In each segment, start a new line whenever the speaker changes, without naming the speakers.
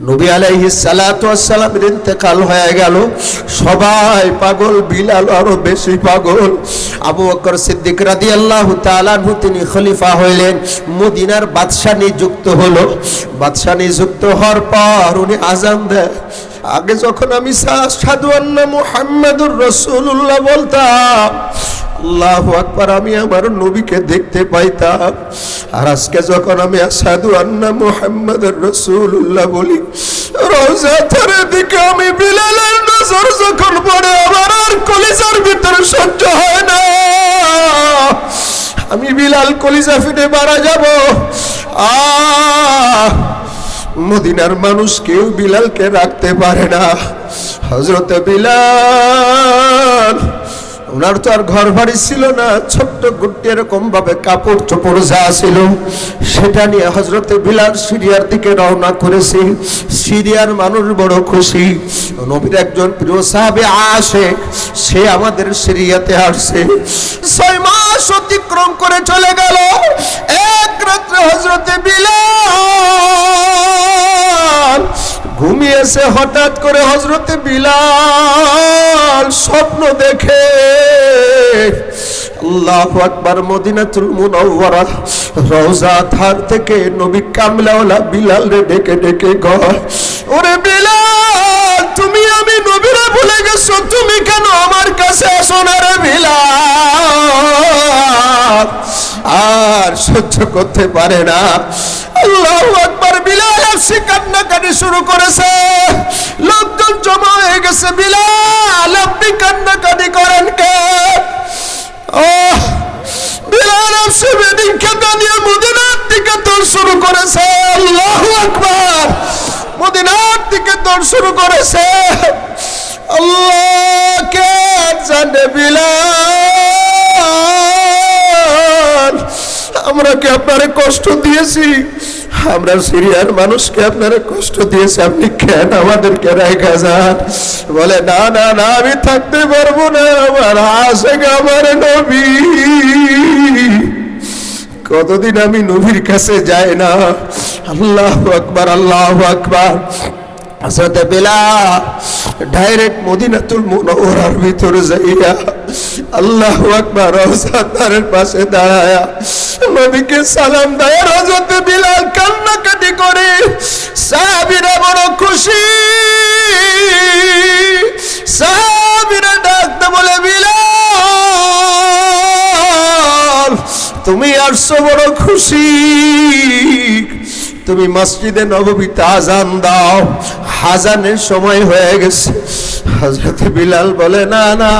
নবী আলাইহিস সালাতু ওয়াস সালামের ইন্তেকাল হয়ে গেল। সবাই পাগল, বিলাল আরো বেশি পাগল। আবু বকর সিদ্দিক রাদিয়াল্লাহু তাআলা আনহু তিনি খলিফা হইলেন, মদিনার বাদশা নিযুক্ত হলো। বাদশা নিযুক্ত হওয়ার পর উনি আযান দেয়। আগে যখন আমি আশহাদু আন্না মুহাম্মাদুর রাসূলুল্লাহ বলতাম, আল্লাহু আকবার, আমি আমার নবীকে দেখতে পাইতাম। আর আজকে যখন আমি আশহাদু আন্না মুহাম্মাদুর রাসূলুল্লাহ বলি, রওজা তারের দিকে আমি বিলালের নজর যখন পড়ে আমার আর কলিজার ভিতরে সহ্য হয় না। আমি বিলাল কলিজা ফেটে মারা যাব। মদিনার মানুষ কেউ বিলালকে রাখতে পারে না। হযরত বিলাল, ওনার তো আর ঘর বাড়ি ছিল না, ছোট্ট গুট্টি এরকম ভাবে কাপড় চোপড় যা ছিল সেটা নিয়ে হযরত বিলাল সিরিয়ার দিকে রওনা করেছে। সিরিয়ার মানুষ বড় খুশি, নবীর একজন প্রিয় সাহাবী আশিক, সে আমাদের সিরিয়াতে আসছে। 6 মাস অতিক্রম করে চলে গেল। এক রাত্রে হযরত বিলাল ঘুমিয়েছে, হঠাৎ করে হযরত বিলাল স্বপ্ন দেখে। আল্লাহু আকবার, মদিনাতুল মুনাওয়ারা রওজা থার থেকে নবী কামলাওয়ালা বিলাল রে ডেকে ডেকে কয়, ওরে বিলাল, তুমি আমি নবীরে ভুলে গেছো, তুমি কেন আমার কাছে আসো না রে বিলাল? আর সহ্য করতে পারে না। আল্লাহু আকবার, বিলাল এসে কান্নাকাটি শুরু করেছে। লোকজন জমা হয়ে গেছে। বিলাল, আপনি কান্নাকাটি করেন কেন? বিলাল এসে বেদিন খেতা নিয়ে মদিনার দিকে দৌড় শুরু করেছে। আল্লাহু আকবার, মদিনার দিকে দৌড় শুরু করেছে। আল্লাহ কে জানে বিলাল, আমরা কি আপনারে কষ্ট দিয়েছি? আমরা সিরিয়ার মানুষকে আপনারা কষ্ট দিয়েছি, আপনি কেন আমাদেরকে রেখে যান? বলে, না না না, আমি থাকতে পারবো না, আমার আশিক আমার নবী। কতদিন আমি নবীর কাছে যাই না। আল্লাহু আকবার, আল্লাহু আকবার। হযরত বিলাল ডাইরেক্ট মদিনাতুল মুনাওয়ারার ভিতরে যাইয়া আল্লাহু আকবার রওজা তারের পাশে দাঁড়ায়া নবীকে সালাম দেয়। হযরত বিলাল কান্নাকাটি করে। সাহাবীরা বড় খুশি। সাহাবীরা ডাকতে বলে, বিলাল, তুমি আসছো বড় খুশি, তুমি মসজিদে নববীতে আজান দাও, আজানের সময় হয়ে গেছে। হযরত বিলাল বলে, না না,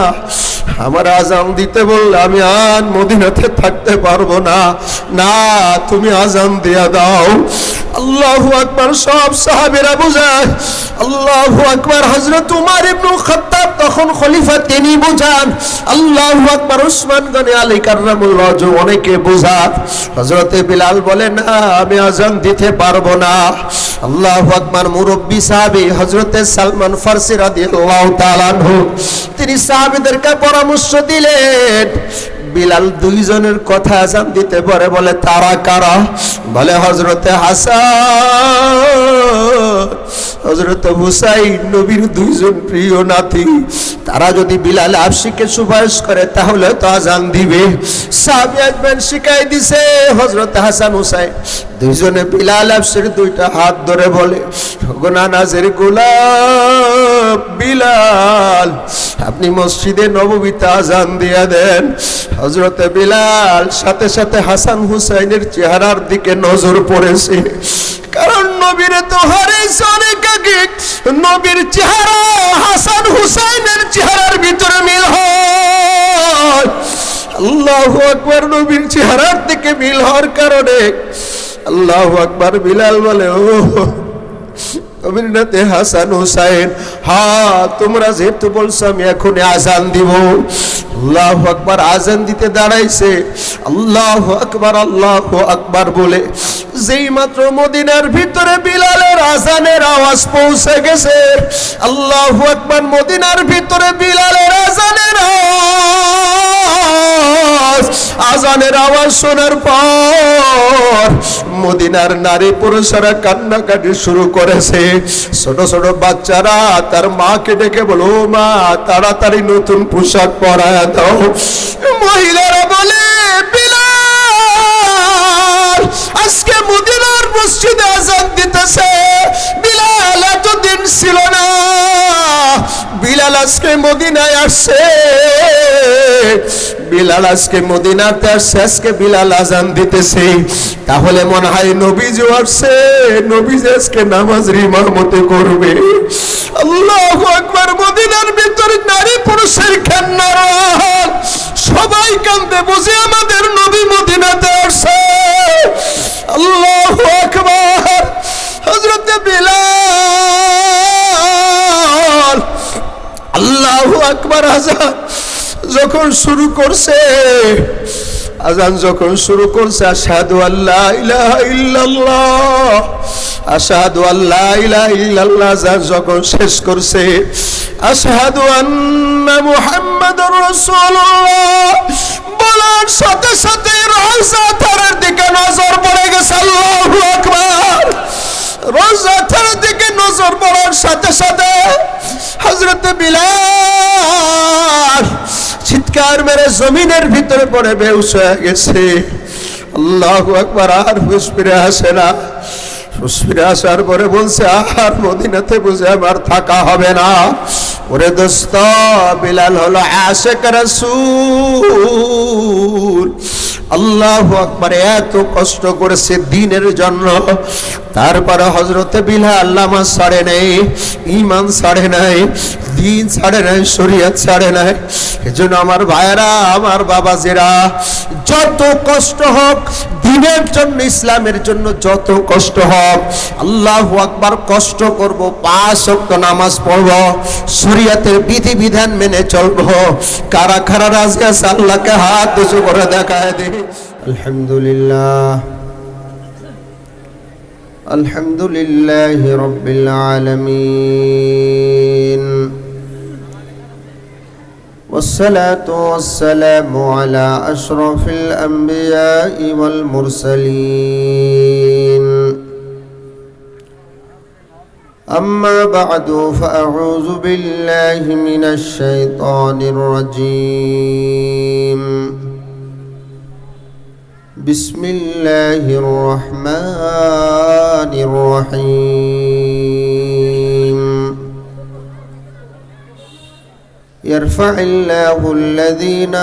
আমার আজান দিতে বললে আমি আর মদিনাতে থাকতে পারবো না, না তুমি আজান দিয়া দাও। আল্লাহু আকবার, সব সাহাবীরা বুঝায়। আল্লাহু আকবার, হযরত উমর ইবনে খাত্তাব তখন খলিফা, তিনি বুঝান। আল্লাহু আকবার, উসমান গনি আলী কাররামুল্লাহ ওয়াজহু অনেকে বুঝান। হযরত বিলাল বলে, না আমি আজান দিতে পারবো না। আল্লাহু আকবার, মুরব্বী সাহাবী হযরত সালমান ফারসি রাদিয়াল্লাহু তাআলা আনহু তিনি সাহাবীদেরকে পরামর্শ দিলেন, বিলাল দুইজনের কথা আজান দিতে পারে। বলে, তারা কারা? বলে, হযরতে হাসান, হযরতে হুসাইন, নবীর দুইজন প্রিয় নাতি। তারা যদি বিলাল আশিককে সুপারিশ করে তাহলে তো আজান দিবে। সাহাবী আজমান শিখাই দিছে। হযরতে হাসান হুসাইন দুইজনে বিলাল আশিকের দুইটা হাত ধরে বলে, গো নানাজের গোলাম বিলাল, আপনি মসজিদে নববীতে আজান দিয়া দেন। হযরতে বিলাল সাথে সাথে হাসান হুসাইনের চেহারার দিকে নজর পড়েছে, কারণ নবীরে তো হারিয়েছে অনেক আগে। নবীর চেহারা হাসান হুসাইনের চেহারার ভিতরে মিল হয়। আল্লাহু আকবার, নবীর চেহারার দিকে মিল হওয়ার কারণে আল্লাহু আকবার, বিলাল বলে, ও নবীর নাতে হাসান হুসাইন, হ্যাঁ তোমরা যেহেতু বলছো আমি এখন আজান দিব। আল্লাহু আকবার, আজান দিতে দাঁড়াইছে। আল্লাহু আকবার, আল্লাহু আকবার বলে যেই মাত্র মদিনার ভিতরে বিলালের আজানের আওয়াজ আওয়াজ পৌঁছে গেছে। আল্লাহু আকবার। মদিনার ভিতরে বিলালের আজানের আওয়াজ, আজানের আওয়াজ শোনার পর মদিনার নারী পুরুষেরা কান্নাকাটি শুরু করেছে। ছোট ছোট বাচ্চারা তার মাকে ডেকে বলো, মা তাড়াতাড়ি নতুন পোশাক পরায় দাও। মহিলারা বলে, বিলাল আজকে মদিনার মসজিদে আজান দিতেছে। বিলাল এতদিন ছিল না, বিলাল আজকে মদিনায় আসছে, বিলাল আজকে মদিনাতে আসছে, আজকে বিলাল আজান দিতেছে। তাহলে মনে হয় নবীজি আসছে, নবীজি আজকে নামাজের ইমামতি করবে। আল্লাহু আকবার। মদিনার ভিতরে নারী পুরুষের কান্নার আওয়াজ, সবাই কান্দে, বুঝি আমাদের নবী মদিনাতে আসছে। আল্লাহু আকবার। হযরত বিলাল আল্লাহু আকবার আজান যখন শুরু করছে, আজান যখন শুরু করছে, আশহাদু আল্লা ইলাহা ইল্লাল্লাহ, আশহাদু আল্লা ইলাহা ইল্লাল্লাহ আজান যখন শেষ করছে, আশহাদু আন্না মুহাম্মাদুর রাসূলুল্লাহ বলার সাথে সাথে রওজা থারের দিকে নজর পড়ে গেছে। আল্লাহু আকবার। রওজা থারের দিকে নজর পড়ার সাথে সাথে হযরত বিলাল চিৎকার মেরে জমিনের ভিতরে পড়ে বেহুশ হয়ে গেছে। আল্লাহু আকবার। আর হুঁশ ফিরে আসে না। হুঁশ ফিরে আসার পরে বলছে, আর মদিনাতে বুঝে আমার থাকা হবে না। ওরে দোস্ত, বিলাল হলো আশিক রাসূল। আল্লাহু আকবার। এত কষ্ট করেছে দিনের জন্য, তারপরে হযরতে বিলাল নামাজ ছাড়ে নাই, ঈমান ছাড়ে নাই, দিন ছাড়ে নাই, শরীয়ত ছাড়ে নাই। এজন্য আমার ভাইরা, আমার বাবাজিরা, যত কষ্ট হোক দিনের জন্য, ইসলামের জন্য যত কষ্ট হোক, আল্লাহু আকবার কষ্ট করব, 5 ওয়াক্ত নামাজ পড়ব, শরীয়তের বিধি বিধান মেনে চলব। কারা কারা রাজি আছে আল্লাহকে হাত উঁচু করে দেখায় দে। আলহামদুলিল্লাহ, আলহামদুলিল্লাহি রাব্বিল আলামিন, والصلاة والسلام على أشرف الأنبياء والمرسلين. أما بعد فأعوذ بالله من الشيطان الرجيم. بسم الله الرحمن الرحيم. يرفع الله الذين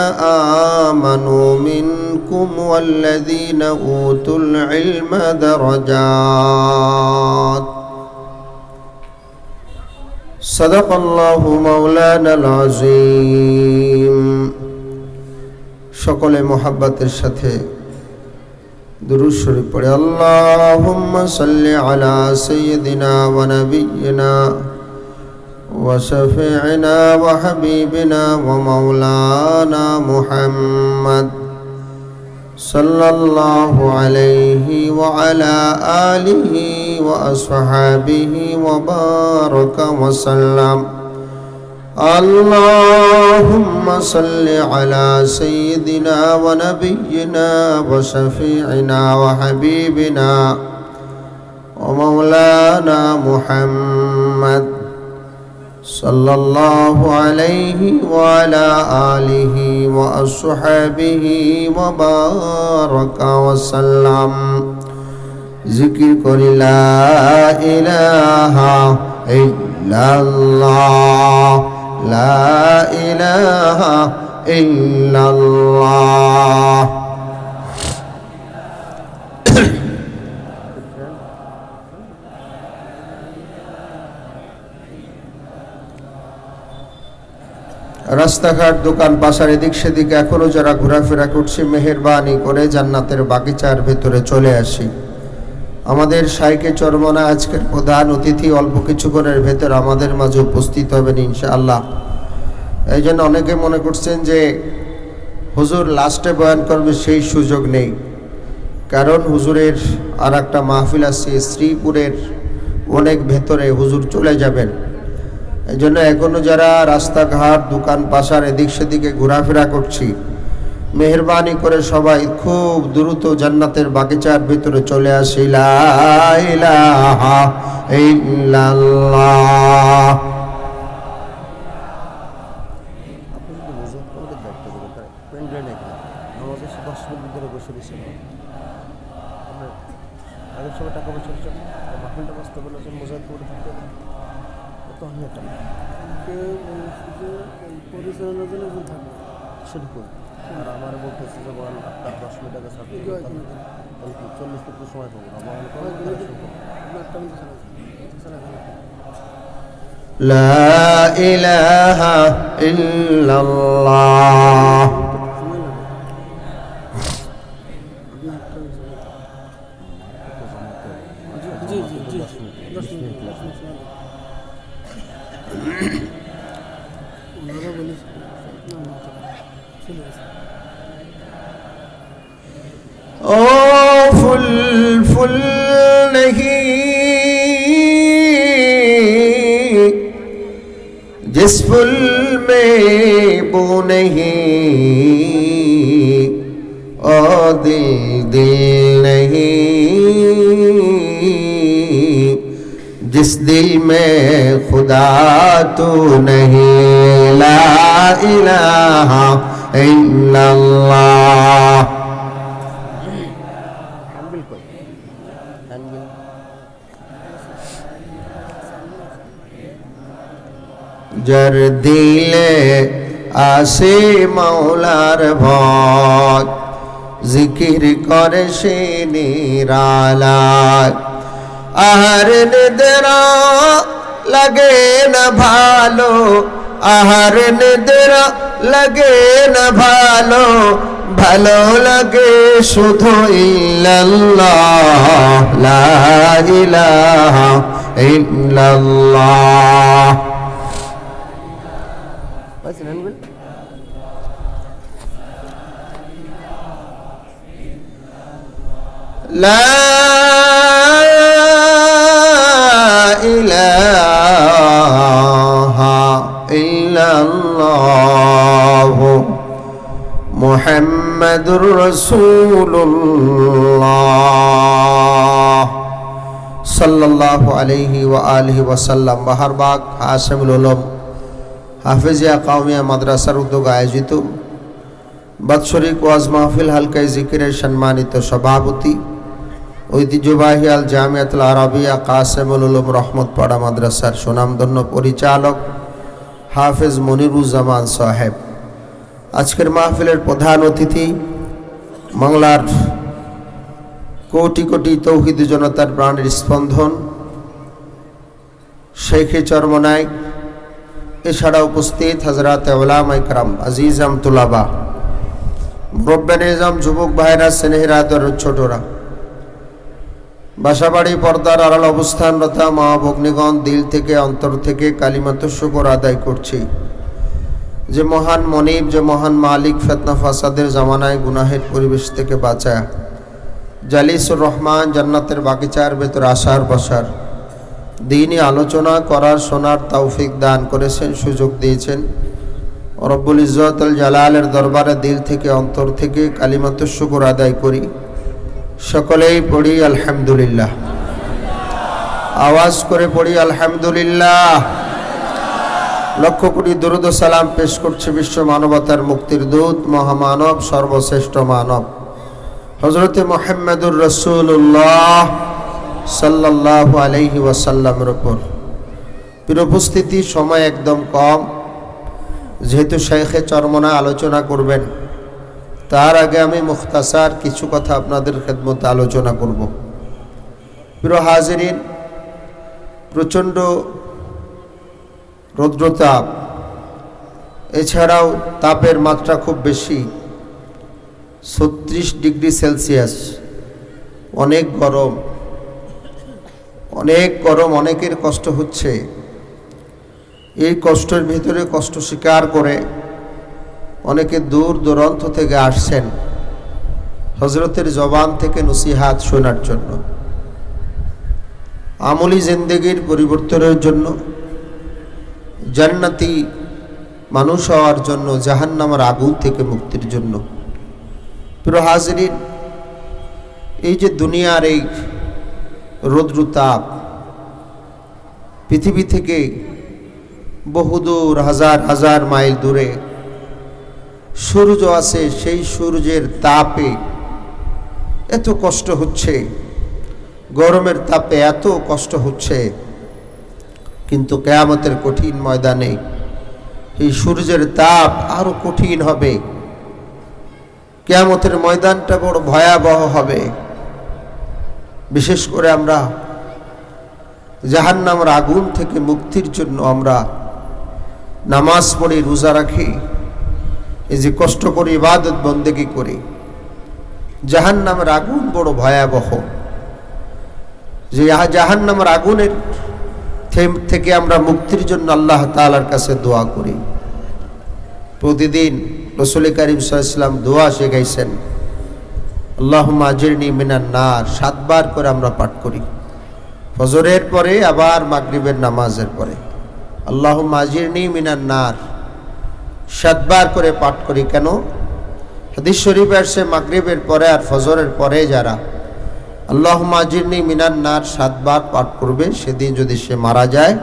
آمنوا منكم والذين أوتوا العلم درجات. صدق الله مولانا العظيم. সকলে মোহাব্বতের সাথে দুরূদ শরীফ পড়ে। আল্লাহুম্মা সাল্লি আলা সাইয়্যিদিনা ওয়া নাবিয়্যিনা وشفيعنا وحبيبنا ومولانا محمد صلى الله عليه وعلى آله وأصحابه وبارك وسلم. اللهم صل على سيدنا ونبينا وشفيعنا وحبيبنا ومولانا محمد صلى الله عليه وعلى آله وأصحابه وبارك وسلم. ذكر করি লা ইলাহা ইল্লাল্লাহ, লা ইলাহা ইল্লাল্লাহ। রাস্তাঘাট, দোকান পাশার এদিক সেদিক এখনো যারা ঘোরাফেরা করছে, মেহেরবানি করে জান্নাতের বাগিচার ভেতরে চলে আসি। আমাদের শাইখে চরমনা আজকের প্রধান অতিথি অল্প কিছুক্ষণের ভেতর আমাদের মাঝে উপস্থিত হবেন ইনশাআল্লাহ। এই জন্য অনেকে মনে করছেন যে হুজুর লাস্টে বয়ান করবে, সেই সুযোগ নেই। কারণ হুজুরের আর একটা মাহফিল আছে শ্রীপুরের অনেক ভেতরে, হুজুর চলে যাবেন। এই জন্য এখনো যারা রাস্তাঘাট দোকান পাশার এদিক সেদিকে ঘোরাফেরা করছি, মেহেরবানি করে সবাই খুব দ্রুত জান্নাতের বাগিচার ভিতরে চলে আসি। লা ইলাহা ইল্লাল্লাহ।
আর আমার বলতেছে যে বল আপনার 10 মিনিট আগে সার্টিফিকেট 40 মিনিট সময় পাবো না।
লা ইলাহা ইল্লাল্লাহ। ओ फुल फुल नहीं जिस फुल में वो नहीं, ओ दिल दिल नहीं जिस दिल में खुदा तू नहीं। ला इलाहा इल्लल्लाह। যার দিলে আসে মাওলার ভয়, জিকির করে সে নিরালায়। আহার নিদ্রা লাগে না ভালো, আহার নিদ্রা লাগে না ভালো, ভালো লাগে শুধু ইল্লাল্লাহ। লা ইলাহা ইল্লাল্লাহ। لا إله إلا الله محمد رسول الله صلى الله عليه وآله وسلم। বাহারবাগ আসামুল উলুম হাফেজিয়া কাউমিয়া মাদ্রাসার উদ্যোগে আয়োজিত বাৎসরিক ওয়াজ মাহফিল হালকায় জিকিরের সম্মানিত সভাপতি ঐতিহ্যবাহী আল জামিয়াতুল আরাবিয়া কাসেমুল উলুম রহমতপাড়া মাদ্রাসার সুনামধন্য পরিচালক হাফেজ মনিরুজ্জামান সাহেব, আজকের মাহফিলের প্রধান অতিথি, বাংলার কোটি কোটি তৌহিদি জনতার প্রাণের স্পন্দন শেখে চরমনাই, এছাড়া উপস্থিত হযরত উলামা ইকরাম, আজিজ আমতুল্লাবা, মুরব্বিয়ানে নিজাম, যুবক ভাইরা, স্নেহের আদর ছোটরা, বাসাবাড়ি পর্দার আড়াল অবস্থানরত মা ভগ্নীগণ, দিল থেকে অন্তর থেকে কালিমাতুশ শুকর আদায় করছি যে মহান মনিব, যে মহান মালিক ফিতনা ফাসাদের জামানায় গুনাহের পরিবেশ থেকে বাঁচায় জালিসুর রহমান জান্নাতের বাগিচার ভেতর আসার বসার, দ্বীনি আলোচনা করার শোনার তৌফিক দান করেছেন, সুযোগ দিয়েছেন। রব্বুল ইজ্জত আল জালালের দরবারে দিল থেকে অন্তর থেকে কালিমাতুশ শুকর আদায় করি। সকলেই পড়ি আলহামদুলিল্লাহ। আওয়াজ করে পড়ি আলহামদুলিল্লাহ। লক্ষ কোটি দরুদ ও সালাম পেশ করছে বিশ্ব মানবতার মুক্তির দূত, মহামানব, সর্বশ্রেষ্ঠ মানব হযরতে মুহাম্মদুর রাসূলুল্লাহ সাল্লাল্লাহু আলাইহি ওয়াসাল্লামের উপর। প্রিয় উপস্থিতি, সময় একদম কম, যেহেতু শেখে চরমনা আলোচনা করবেন, তার আগে আমি মুখতাসার কিছু কথা আপনাদের খেদমতে আলোচনা করব। প্রিয় হাজিরিন, প্রচণ্ড রৌদ্রতাপ, এছাড়াও তাপের মাত্রা খুব বেশি, 36 ডিগ্রি সেলসিয়াস, অনেক গরম, অনেকের কষ্ট হচ্ছে। এই কষ্টের ভিতরে কষ্ট স্বীকার করে অনেকে দূর দূরান্ত থেকে আসছেন হযরতের জবান থেকে নসিহাত শোনার জন্য। আমলি জিন্দেগির পরিবর্তনের জন্য, জান্নাতি মানুষ হওয়ার জন্য, জাহান্নামের আগুন থেকে মুক্তির জন্য। প্রিয় হাজিরিন, এই যে দুনিয়ার এই রৌদ্র তাপ, পৃথিবী থেকে বহুদূর হাজার হাজার মাইল দূরে সূর্য আছে, সেই সূর্যের তাপে এত কষ্ট হচ্ছে, গরমের তাপে এত কষ্ট হচ্ছে, কিন্তু কিয়ামতের কঠিন ময়দানে এই সূর্যের তাপ আরো কঠিন হবে। কিয়ামতের ময়দানটা বড় ভয়াবহ হবে। বিশেষ করে আমরা জাহান্নামের আগুন থেকে মুক্তির জন্য আমরা নামাজ পড়ি, রোজা রাখি, এই যে কষ্ট করে ইবাদত বন্দেগী করি। জাহান্নামের আগুন বড় ভয়াবহ, যে জাহান্নামের আগুনের থেকে আমরা মুক্তির জন্য আল্লাহ তাআলার কাছে দোয়া করি। প্রতিদিন রাসূল করিম সাল্লাল্লাহু আলাইহি ওয়াসাল্লাম দোয়া শেখাইছেন, আল্লাহুম্মা আজিরনি মিনান নার, 7 বার করে আমরা পাঠ করি। ফজরের পরে আবার মাগরিবের নামাজের পরে আল্লাহুম্মা আজিরনি মিনান নার 7 বার করে পাঠ করি। কেন? হাদিস শরীফে আসছে মাগরিবের পরে আর ফজরের পরে যারা আল্লাহুম্মা আজিরনি মিনান নার 7 বার পাঠ করবে, সেদিন যদি সে মারা যায়,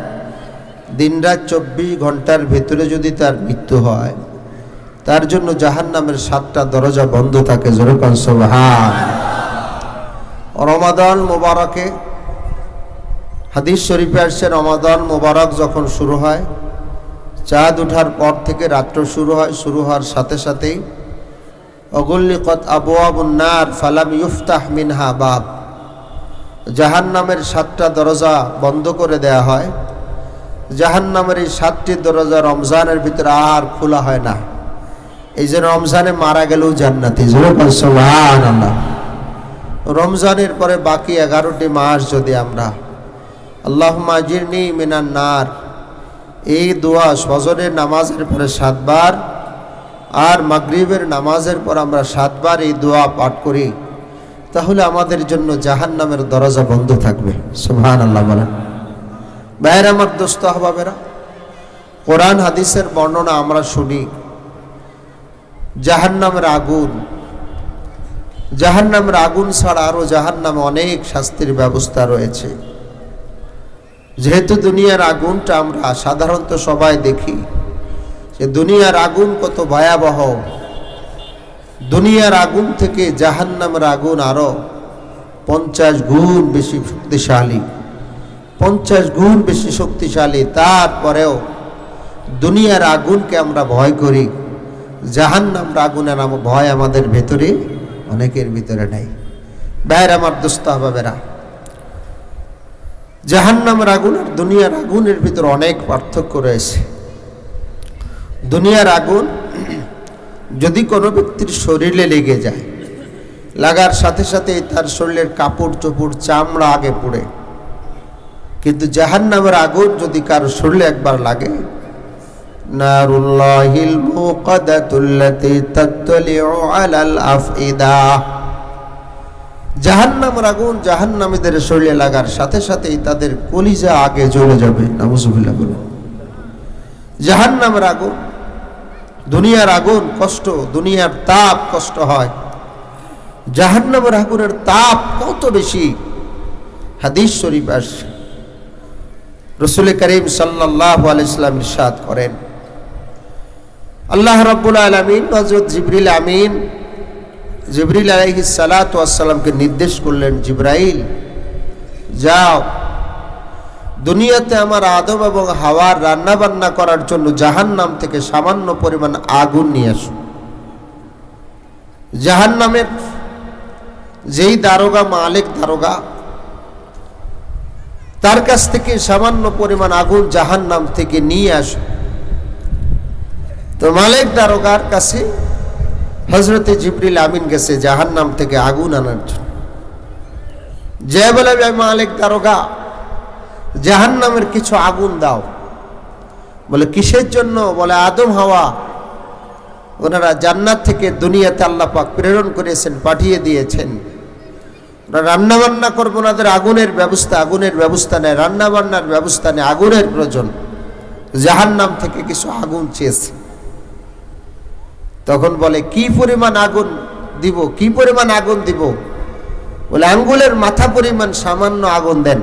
দিনরাত 24 ঘন্টার ভেতরে যদি তার মৃত্যু হয়, তার জন্য জাহান্নামের 7টা দরজা বন্ধ থাকে। জোরে বলেন সুবহান। রমাদান মোবারকে হাদিস শরীফে আসছে, রমাদান মোবারক যখন শুরু হয়, চাঁদ ওঠার পর থেকে রাত্র শুরু হয়, শুরু হওয়ার সাথে সাথেই অগুল্লিকত আবওয়াবুন নার ফালাম ইফতাহ মিনহা বাব, জাহান্নামের 7টা দরজা বন্ধ করে দেয়া হয়। জাহান্নামের এই 7টি দরজা রমজানের ভিতরে আর খোলা হয় না। এই যে রমজানে মারা গেলেও জান্নাতি। জোরে বলেন সুবহানাল্লাহ। রমজানের পরে বাকি 11টি মাস যদি আমরা আল্লাহুম্মা আজিরনি মিনান নার এই দোয়া ফজরের নামাজের পরে 7 বার আর মাগরিবের নামাজের পর আমরা 7 বার এই দোয়া পাঠ করি, তাহলে আমাদের জন্য জাহান্নামের দরজা বন্ধ থাকবে। সুবহানাল্লাহ বলেন। ভাইয়েরা আমার, দোস্ত আহবাবেরা, কোরআন হাদিসের বর্ণনা আমরা শুনি, জাহান্নামের আগুন, জাহান্নামের আগুন ছাড়া আরো জাহান্নামে অনেক শাস্তির ব্যবস্থা রয়েছে। যেহেতু দুনিয়ার আগুনটা আমরা সাধারণত সবাই দেখি যে দুনিয়ার আগুন কত ভয়াবহ, দুনিয়ার আগুন থেকে জাহান্নামের আগুন আরো 50 গুণ বেশি শক্তিশালী, 50 গুণ বেশি শক্তিশালী। তারপরেও দুনিয়ার আগুনকে আমরা ভয় করি, জাহান্নামের আগুনের ভয় আমাদের ভেতরে অনেকের ভিতরে নেই। ভাইয়েরা আমার, দোস্ত আহবাবেরা, জাহান্নামের আগুন আর দুনিয়ার আগুনের ভিতরে অনেক পার্থক্য রয়েছে। দুনিয়ার আগুন যদি কোনো ব্যক্তির শরীরে লেগে যায়, লাগার সাথে সাথে তার শরীরের কাপড় চোপড় চামড়া আগে পুড়ে, কিন্তু জাহান্নামের আগুন যদি কারো শরীরে একবার লাগে, নারুল্লাহিল মুকাদাতুল্লাতী তাত্তালিউ আলাল আফইদা, জাহান্নামের আগুন জাহান্নামীদের শরীরে লাগার সাথে সাথেই তাদের কলিজা আগে জ্বলে যাবে। নাউযুবিল্লাহ বলেন। জাহান্নামের আগুন, দুনিয়ার আগুন কষ্ট, দুনিয়ার তাপ কষ্ট হয়, জাহান্নামের আগুনের তাপ কত বেশি। হাদিস শরীফ আসছে, রাসূল করিম সাল্লাল্লাহু আলাইহি ওয়াসাল্লাম ইরশাদ করেন, আল্লাহ রাব্বুল আলামিন হযরত জিবরিল আমিন জিবরিল আলাইহিস সালাতু ওয়াস সালামকে নির্দেশ করলেন, জিবরাইল যাও দুনিয়াতে আমার আদম এবং হাওয়ার রান্না বান্না করার জন্য জাহান্নাম থেকে সামান্য পরিমাণ আগুন নিয়ে আসো। জাহান্নামের যেই দারোগা, মালিক দারোগা, তার কাছ থেকে সামান্য পরিমাণ আগুন জাহান্নাম থেকে নিয়ে আসো। তো মালিক দারোগার কাছে হযরতে জিবরিল আমিন গেছে জাহান্নাম থেকে আগুন আনার জন্য। যে বলে, মালিক দারোগা, জাহান্নামের কিছু আগুন দাও। বলে কিসের জন্য? বলে আদম হাওয়া ওনারা জান্নাত থেকে দুনিয়াতে আল্লাহ পাক প্রেরণ করেছেন, পাঠিয়ে দিয়েছেন। রান্না বান্না করবো না, আগুনের ব্যবস্থা নেই, রান্না বান্নার ব্যবস্থা নেই, আগুনের প্রয়োজন। জাহান্নাম থেকে কিছু আগুন চেয়েছে। তখন বলে কি পরিমাণ আগুন দিব, কি পরিমাণ আগুন দিব? বলে আঙ্গুলের মাথা পরিমাণ সামান্য আগুন দেন,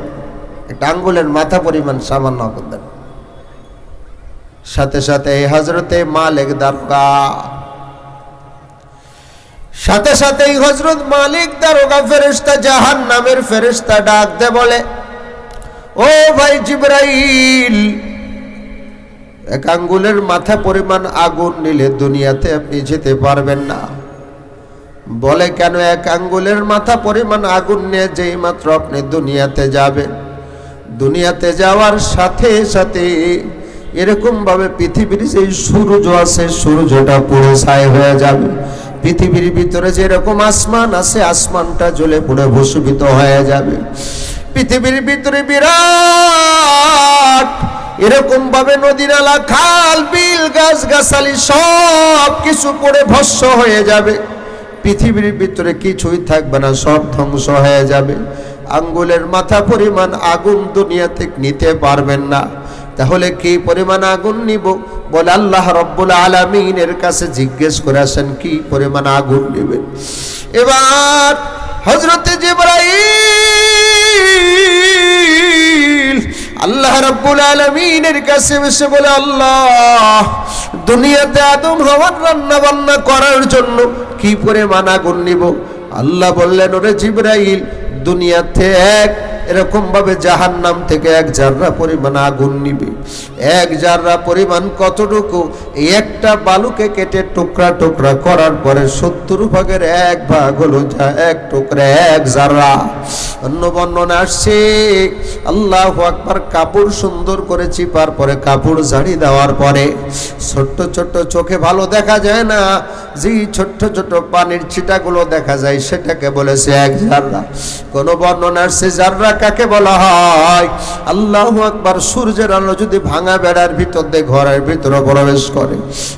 একটা আঙ্গুলের মাথা পরিমাণ সামান্য আগুন দেন। সাথে সাথে হযরতে মালিক দারোগা, সাথে সাথে হযরত মালিক দারোগা ফেরেশতা, জাহান্নামের ফেরেশতা ডাক দে বলে, ও ভাই জিবরাইল, এক আঙ্গুলের মাথা পরিমাণ আগুন নিলে দুনিয়াতে আপনি যেতে পারবেন না। বলে কেন? এক আঙ্গুলের মাথা পরিমাণ আগুন নিয়ে যেই মাত্র আপনি দুনিয়াতে যাবেন, দুনিয়াতে যাওয়ার সাথে সাথে এরকম ভাবে পৃথিবীর যে সূর্য আছে সূর্যটা পুরো ছাই হয়ে যাবে। পৃথিবীর ভিতরে যেরকম আসমান আছে আসমানটা জ্বলে পুড়ে ভস্মীভূত হয়ে যাবে। পৃথিবীর ভিতরে বিরাট এরকম ভাবে নদী নালা খাল বিল গাছ গাছালি সব কিছু পড়ে ভস্ম হয়ে যাবে। পৃথিবীর ভিতরে কিছুই থাকবে না, সব ধ্বংস হয়ে যাবে। আঙ্গুলের মাথা পরিমাণ আগুন দুনিয়াতে নিতে পারবেন না। তাহলে কি পরিমাণ আগুন নিব? বলে আল্লাহ রব্বুল আলামিনের কাছে জিজ্ঞেস করে আসেন কি পরিমাণ আগুন নেবেন। এবার হযরতে জিবরাইল আল্লাহ রব্বুল আলামিনের কাছে এসে বলে, আল্লাহ, দুনিয়াতে আদম হওয়ার রান্না বান্না করার জন্য কি পরিমাণ আগুন নিব? আল্লাহ বললেন, ওরে জিবরাইল, দুনিয়াতে এরকম ভাবে জাহান্নাম থেকে এক জাররা পরিমাণ আগুন নিবে। এক জাররা পরিমাণ কতটুকু? একটা বালুকে কেটে টুকরা টুকরা করার পরে 70 ভাগের 1 ভাগ হলো এক টুকরা, এক জাররা। অন্য বর্ণনা আসছে, আল্লাহু আকবার, কাপড় সুন্দর করে চিপার পরে কাপড় ঝাড়ি দেওয়ার পরে ছোট্ট ছোট্ট, চোখে ভালো দেখা যায় না, যে ছোট্ট ছোট্ট পানির ছিটাগুলো দেখা যায় সেটাকে বলেছে এক জাররা। কোন বর্ণনা আসছে জাররা কাকে বলা হয়? আল্লাহু আকবার, সূর্যের আলো যদি ভাঙা বেড়ার ভিতর দিয়ে ঘরের ভিতরে প্রবেশ করে,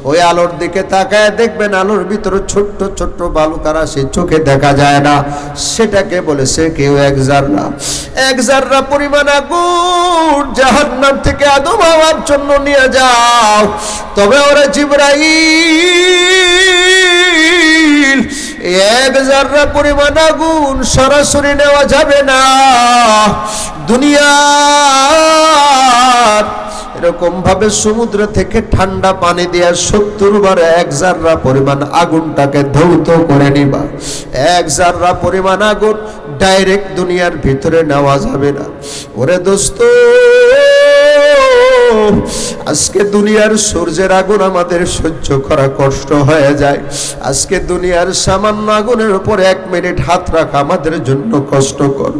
ওই আলোর দিকে তাকায় দেখবেন আলোর ভিতরে ছোট্ট ছোট্ট বালুকারা সেই চোখে দেখা যায় না, সেটাকে বলেছে কেউ এক জাররা। এক জাররা পরিমাণ আগুন জাহান্নাম থেকে আদম হওয়ার জন্য নিয়ে যাও। তবে ওরে জিবরাইল, এক জাররা পরিমাণ আগুন সরাসরি নেওয়া যাবে না। দুনিয়ার এরকম ভাবে সমুদ্র থেকে ঠান্ডা পানি দিয়া 70 বার এক জাররা পরিমাণ আগুনটাকে ধৌত করে নিবা। এক জাররা পরিমাণ আগুন ডাইরেক্ট দুনিয়ার ভিতরে নেওয়া যাবে না। ওরে দোস্ত, আজকে দুনিয়ার সূর্যের আগুন আমাদের সহ্য করা কষ্ট হয়ে যায়। আজকে দুনিয়ার সামান্য আগুনের উপর 1 মিনিট হাত রাখা আমাদের জন্য কষ্টকর।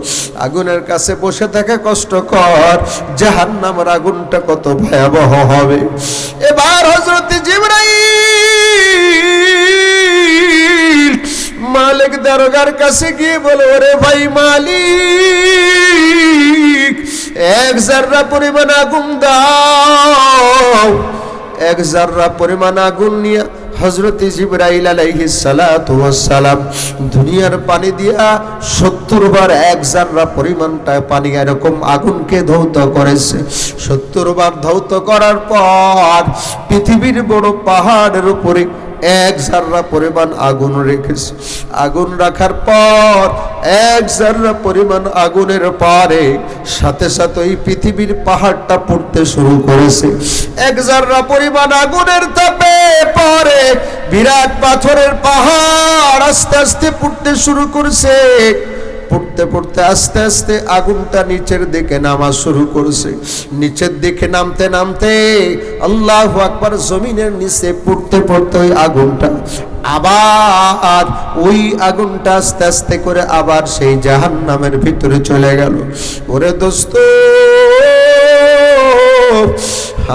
আগুনের কাছে বসে থাকা কষ্টকর, জাহান্নামের আগুনটা কত ভয়াবহ হবে। এবার হযরত জিবরাইল মালিক দারোগার কাছে গিয়ে বলে, ওরে ভাই মালিক, এক জাররা পরিমাণ আগুন দাও। এক জাররা পরিমাণ আগুন নিয়ে হযরত জিবরাইল আলাইহিস সালাতু ওয়াস সালাম দুনিয়ার পানি দিয়া 70 বার এক জাররা পরিমাণটা পানি এরকম আগুনকে ধৌত করেছে। 70 বার ধৌত করার পর পৃথিবীর বড় পাহাড়ের উপরে এক জাররা পরিমাণ আগুন রেখেছে। আগুন রাখার পর এক জাররা পরিমাণ আগুনের পরে সাথে সাথে এই পৃথিবীর পাহাড়টা পড়তে শুরু করেছে। এক জাররা পরিমাণ আগুনের তাপে পরে বিরাট পাথরের পাহাড় আস্তে আস্তে পড়তে শুরু করেছে। পড়তে পড়তে আস্তে আস্তে আগুনটা নিচের দিকে নামা শুরু করেছে। নিচের দিকে নামতে নামতে আল্লাহু আকবার, জমিনের নিচে পড়তে পড়তে ওই আগুনটা আবার ওই আগুনটা আস্তে আস্তে করে আবার সেই জাহান্নামের ভিতরে চলে গেল। ওরে দোস্ত,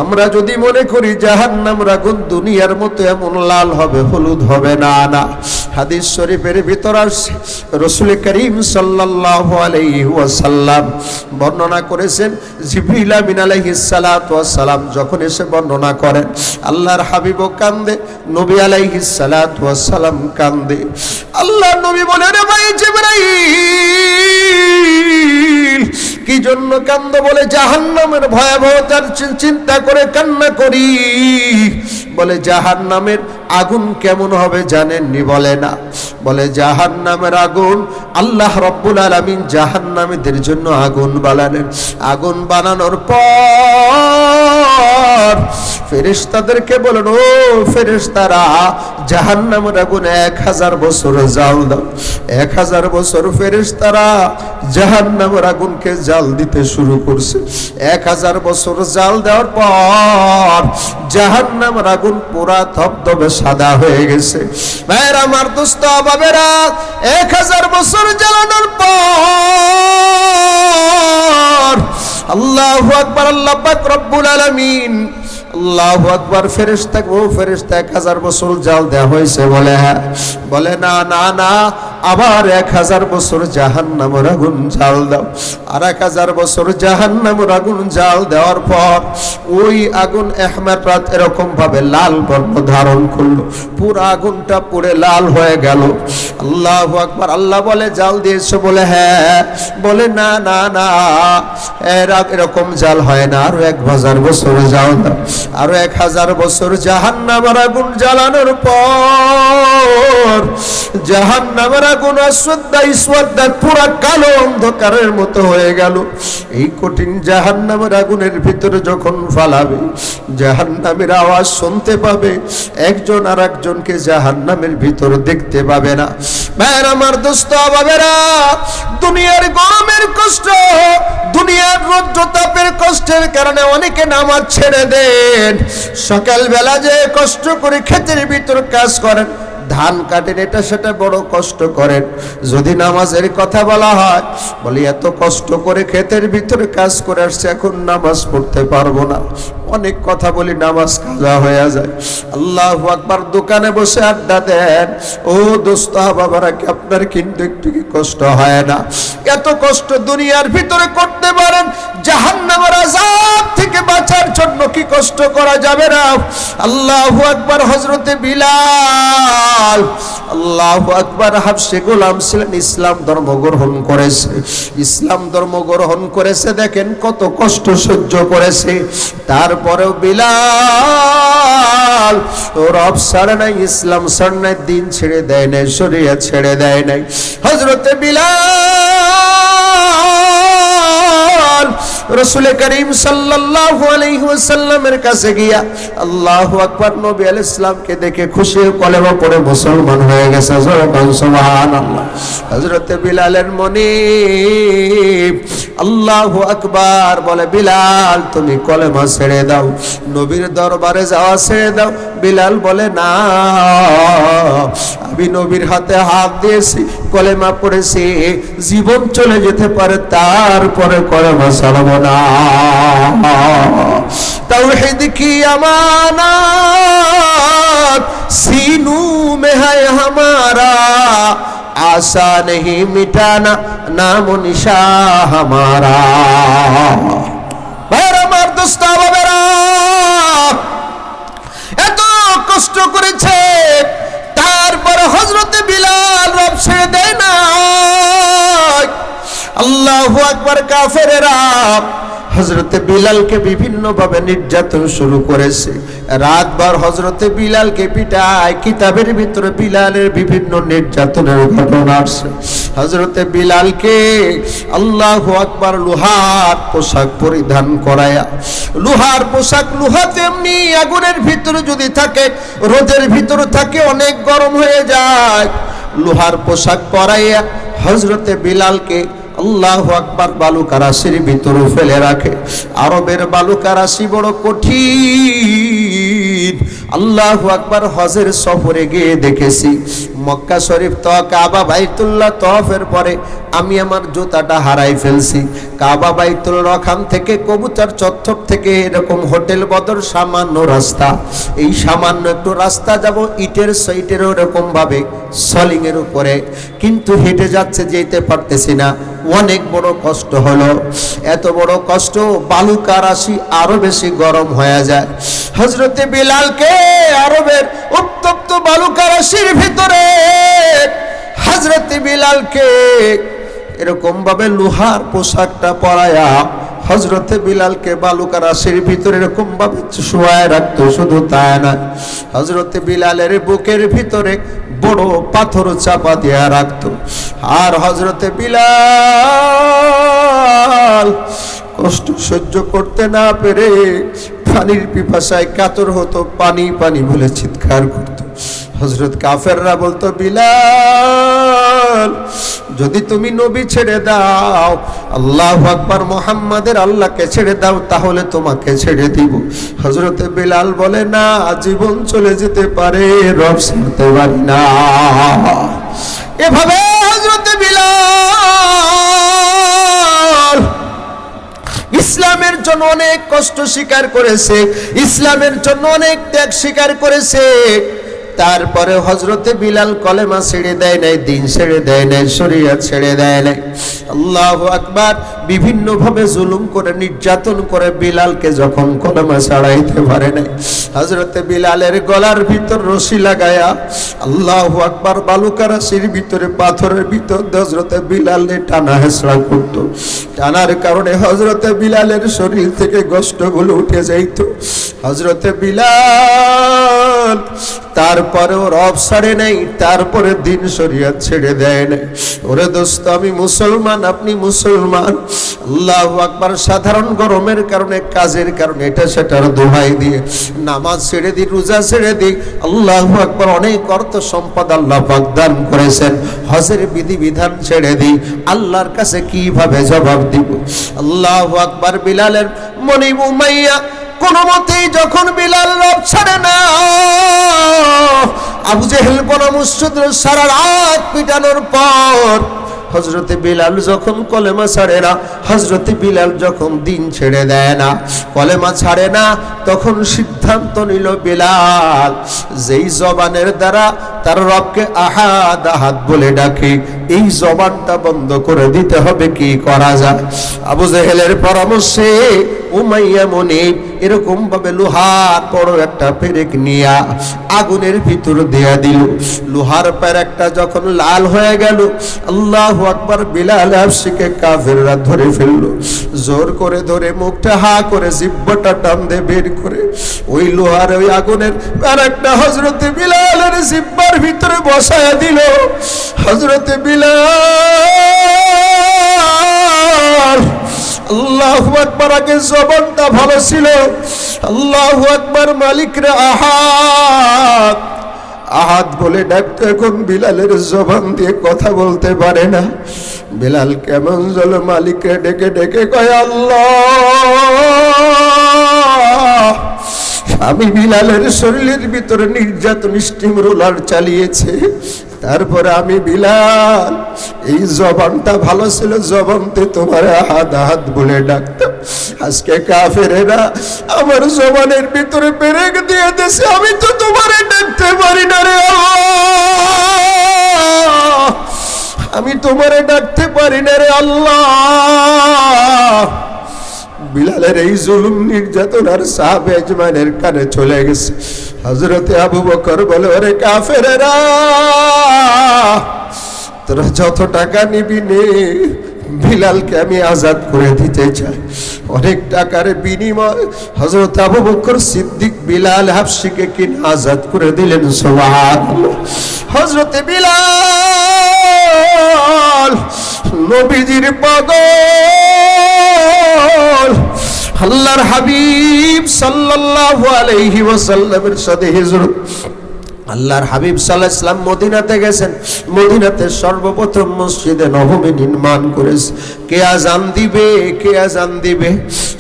আমরা যদি মনে করি জাহান্নামের আগুন দুনিয়ার মতো এমন লাল হবে হলুদ হবে, না না, হাদিস শরীফের ভিতর আসছে রাসূল করিম সাল্লাল্লাহু আলাইহি ওয়াসাল্লাম বর্ণনা করেছেন জিবরিল আমিন আলাইহিস সালাতু ওয়াস সালাম যখন এসে বর্ণনা করেন আল্লাহর হাবিবও কান্দে, নবী আলাইহিস সালাতু ওয়াস সালাম কান্দে। আল্লাহর নবী বলেন, রে ভাই জিবরাইল কি জন্য কান্দো? বলে জাহান্নামের ভয়াবহতার চিন্তা করে কান্না করি। বলে জাহান্নামের আগুন কেমন হবে জানেননি? বলে না। বলে জাহান্নামের আগুন আল্লাহ রব্বুল আলামিন জাহান্নামীদের জন্য আগুন বানালেন। আগুন বানানোর পর ফেরেশতাদেরকে বলেন, ও ফেরেশতারা, জাহান্নামের আগুন 1000 বছর জাল দাও। 1000 বছর ফেরেশতারা জাহান্নামের আগুনকে জাল দিতে শুরু করছে। 1000 বছর জাল দেওয়ার পর জাহান্নামের আগুন পুরা ধবধবে সাদা হয়ে গেছে। ভাইরা আমার, দোস্ত বাবেরা, 1000 বছর জ্বালানোর পর আল্লাহু আকবার, আল্লাহ পাক রব্বুল আলামিন, আল্লাহু আকবার, ফেরেশতা ও ফেরেশতা 1000 বছর জাল দেওয়া হয়েছে? বলে হ্যাঁ। বলে না না না, আবার 1000 বছর জাহান্নামের আগুন জাল দাও। আর 1000 বছর জাহান্নামের আগুন জাল দেওয়ার পর ওই আগুন এহমারাত এরকম ভাবে লাল বর্ণ ধারণ করলো, পুরো আগুনটা পুড়ে লাল হয়ে গেল। আল্লাহু আকবার। আল্লাহ বলে, জাল দিয়েছো? বলে হ্যাঁ। বলে না না না, এরকম জাল হয় না, আরো 1000 বছর জাল দাও। আরো 1000 বছর জাহান্নামের আগুন জ্বালানোর পর জাহান্নামের আগুন আসওয়াদা পুরা কালো অন্ধকারের মতো হয়ে গেল। এই কঠিন জাহান্নামের আগুনের ভিতরে যখন ফালাবে, জাহান্নামের আওয়াজ শুনতে পাবে, একজন আর একজনকে জাহান্নামের ভিতর দেখতে পাবে না। ভাইরা আমার, দোস্ত বাবেরা, দুনিয়ার গরমের কষ্ট, দুনিয়ার রৌদ্র তাপের কষ্টের কারণে অনেকে নামাজ ছেড়ে দেন। সকালবেলা যে কষ্ট করে ক্ষেতের ভিতর কাজ করেন, ধান কাটেন, এটা সেটা বড় কষ্ট করেন। যদি নামাজের কথা বলা হয়, বলি এত কষ্ট করে ক্ষেতের ভিতরে কাজ করে আসছে, এখন নামাজ পড়তে পারবো না। অনেক কথা বলি, নামাজ কাজা হয়ে যায়। আল্লাহু আকবার। দোকানে বসে আড্ডা দেন, ও দোস্ত বাবারা, কি আপনার কিন্তু একটু কি কষ্ট হয় না? এত কষ্ট দুনিয়ার ভিতরে করতে পারেন, জাহান্নামের আযাব থেকে বাঁচার জন্য কি কষ্ট করা যাবে না? আল্লাহু আকবার। হযরতে বিলাল, আল্লাহু আকবার, হাবশী গোলাম ছিলেন, ইসলাম ধর্ম গ্রহণ করেছে। ইসলাম ধর্ম গ্রহণ করেছে, দেখেন কত কষ্ট সহ্য করেছে। তারপরেও বিলাল রব ছাড়ে নাই, ইসলাম ছাড়ে নাই, দিন ছেড়ে দেয় নাই, শরিয়ত ছেড়ে দেয় নাই। হযরতে বিলাল রাসূল করিম সাল্লাল্লাহু আলাইহি ওয়াসাল্লামের কাছে গিয়া আল্লাহু আকবার, নবী আলাইহিস সালামকে দেখে খুশি হয়ে কলেমা পড়ে মুসলমান হয়ে গেছে। সুবহানাল্লাহ। হযরতে বিলালের মনে আল্লাহু আকবার বলে, বিলাল তুমি কলেমা ছেড়ে দাও, নবীর দরবারে যাওয়া ছেড়ে দাও। বিলাল বলে, না, আমি নবীর হাতে হাত দিয়েছি, কলেমা পড়েছি, জীবন চলে যেতে পারে, তারপরে কলেমা ছাড়বো না। তাওহীদ কি আমানত सीनू में है हमारा, आशा नहीं मिटाना नामो निशा हमारा। ভাইরা আমার, দোস্ত বাবেরা, এত কষ্ট করেছে, তারপর হযরতে বিলাল রব ছেড়ে দেয় না। আল্লাহু আকবার। কাফেরেরা হযরতে বিলালকে বিভিন্ন ভাবে নির্যাতন শুরু করেছে। রাতভর হযরতে বিলালকে পিটায়। কিতাবের ভিতরে বিলালের বিভিন্ন নির্যাতনের ঘটনা আছে। হযরতে বিলালকে আল্লাহু আকবার লোহার পোশাক পরিধান করায়া, লোহার পোশাক, লোহা তেমনি আগুনের ভিতরে যদি থাকে, রোদের ভিতরে থাকে, অনেক গরম হয়ে যায়। লোহার পোশাক পরাইয়া হযরতে বিলালকে আল্লাহু আকবার বালুকা রাশির ভিতরে ফেলে রাখে। আরবের বালুকা রাশি বড় কঠিন। আল্লাহু আকবার। হজের সফরে গিয়ে দেখেছি মক্কা শরীফ তো কাবা বাইতুল্লাহ তওয়াফের পরে আমি আমার জুতাটা হারাই ফেলছি। কাবা বাইতুল রখান থেকে কবুতর চত্বর থেকে এরকম হোটেল বদর সামান্য রাস্তা, এই সামান্য একটু রাস্তা যাব ইটের সাইটের ওরকম ভাবে সলিং এর উপরে, কিন্তু হেঁটে যাচ্ছে যেতে পারতেছি না, অনেক বড় কষ্ট হলো। এত বড় কষ্ট, বালুকা রাশি আরো বেশি গরম হয়ে যায়। হযরতে বিলালকে আরবের উত্তপ্ত বালুকা রাশির ভিতরে হযরতে বিলালকে এরকম ভাবে লোহার পোশাকটা পরায়া হযরতে বিলালকে বালুকা রাশির ভিতরে এরকম ভাবে শোয়ায় রাখতো। শুধু তাই না, হযরতে বিলালের বুকের ভিতরে বড় পাথর চাপা দিয়া রাখতো। আর হযরতে বিলাল কষ্ট সহ্য করতে না পেরে পানির পিপাসায় কাতর হতো, পানি পানি বলে চিৎকার করত। হযরত কাফেররা বলতো, বিলাল যদি তুমি নবী ছেড়ে দাও, আল্লাহু আকবার, মুহাম্মাদের আল্লাহকে ছেড়ে দাও, তাহলে তোমাকে ছেড়ে দিব। হযরতে বিলাল বলে, না, জীবন চলে যেতে পারে, রব ছাড়তে পারি না। এভাবে হযরতে বিলাল ইসলামের জন্য অনেক কষ্ট স্বীকার করেছে, ইসলামের জন্য অনেক ত্যাগ স্বীকার করেছে। তারপরে হযরতে বিলাল কলেমা ছেড়ে দেয় নাই, দিন ছেড়ে দেয় নাই, শরীয়ত ছেড়ে দেয় নাই। আল্লাহু আকবার। বিভিন্ন ভাবে জুলুম করে নির্যাতন করে বিলালকে যখন কলেমা ছাড়াইতে পারে নাই, হযরতে বিলালের গলার ভিতর রশি লাগায়া আল্লাহু আকবার বালুকা রাশির ভিতরে পাথরের ভিতর হযরতে বিলালে টানা হেঁচড়া করত। টানার কারণে হযরতে বিলালের শরীর থেকে গোশতগুলো উঠে যাইত। হযরতে বিলাল তারপরেও রব ছাড়ে নাই, তারপরে দিন শরীয়ত ছেড়ে দেয় নাই। ওরে দোস্ত, আমি মুসলমান, আপনি মুসলমান। আল্লাহু আকবার। সাধারণ গরমের কারণে, কাজের কারণে, এটা সেটার দোহাই দিয়ে নামাজ ছেড়ে দিই, রোজা ছেড়ে দিই। আল্লাহু আকবার। অনেক অর্থ সম্পদ আল্লাহ পাক দান করেছেন, হজের বিধিবিধান ছেড়ে দিই, আল্লাহর কাছে কিভাবে জবাব দিব? আল্লাহু আকবার। বিলালের মনিব উমাইয়া কোন মতেই যখন বিলাল রব ছাড়ে না, আবু জেহেল বনা মুসুদ সারা রাত পিটানোর পর হযরতে বিলাল যখন কলেমা ছাড়ে না, হযরতে বিলাল যখন দিন ছেড়ে দেয় না, কলেমা ছাড়ে না, তখন সিদ্ধান্ত নিল বিলাল যেই জবানের দ্বারা তার রবকে আহাদ আহাদ বলে ডাকে, এই জবানটা বন্ধ করে দিতে হবে। কি করা যায়? আবু জেহেলের পরামর্শে উমাইয়া মনিব এরকম ভাবে লোহার বড় একটা পেরেক নিয়া আগুনের ভিতর দেয়া দিল। লোহার পেরেকটা যখন লাল হয়ে গেল, আল্লাহু আকবার, বিলাল হাবশিকে কাফেররা ধরে ফেললো। জোর করে ধরে মুখটা হা করে জিহ্বাটা টান দিয়ে বের করে ওই লোহার ওই আগুনের পেরেকটা হযরতে বিলালের জিহ্বার ভিতরে বসায়া দিল। হযরতে বিলাল আল্লাহু আকবার। আগে জবানটা ভালো ছিল, আল্লাহু আকবার, মালিক রে আহাদ আহাদ বলে ডাকতো। এখন বিলালের জবান দিয়ে কথা বলতে পারে না। বিলাল কেমন জল মালিককে ডেকে ডেকে কয়, আল্লাহ, আমি বিলালের শরীরের ভিতরে নির্যাতন স্টিম রোলার চালিয়েছে, তারপরে আমি বিলাল এই জবানটা ভালো ছিল, জবানতে তোমার আহাদ আহাদ বলে ডাকতাম। আজকে কাফেরেরা আমার জবানের ভিতরে পেরেক দিয়ে দিয়েছে, আমি তো তোমারে ডাকতে পারি না রে আল্লাহ, আমি তোমারে ডাকতে পারি না রে আল্লাহ। বিলালের এই জুলুম নির্যাতন আর সাহাবে আজমাইনের কানে চলে গেছে। হযরতে আবু বকর বলে, ওরে কাফেরেরা, তোরা যত টাকা নিবি নে, বিলালকে আমি আজাদ করে দিতে চাই। অনেক টাকার বিনিময় হযরত আবু বকর সিদ্দিক বিলাল হাবশিকে কিনে আজাদ করে দিলেন। সুবহানাল্লাহ। হযরতে বিলাল নবীজির পাগল, আল্লাহর হাবিব সাল্লাল্লাহু আলাইহি ওয়াসাল্লামের সাথে হিজরত আল্লাহর হাবিব সাল্লাল্লাহু আলাইহি ওয়াসাল্লাম মদিনাতে গেছেন, মদিনাতে সর্বপ্রথম মসজিদে নববী নির্মাণ করেছে। কে আজান দিবে, কে আজান দিবে?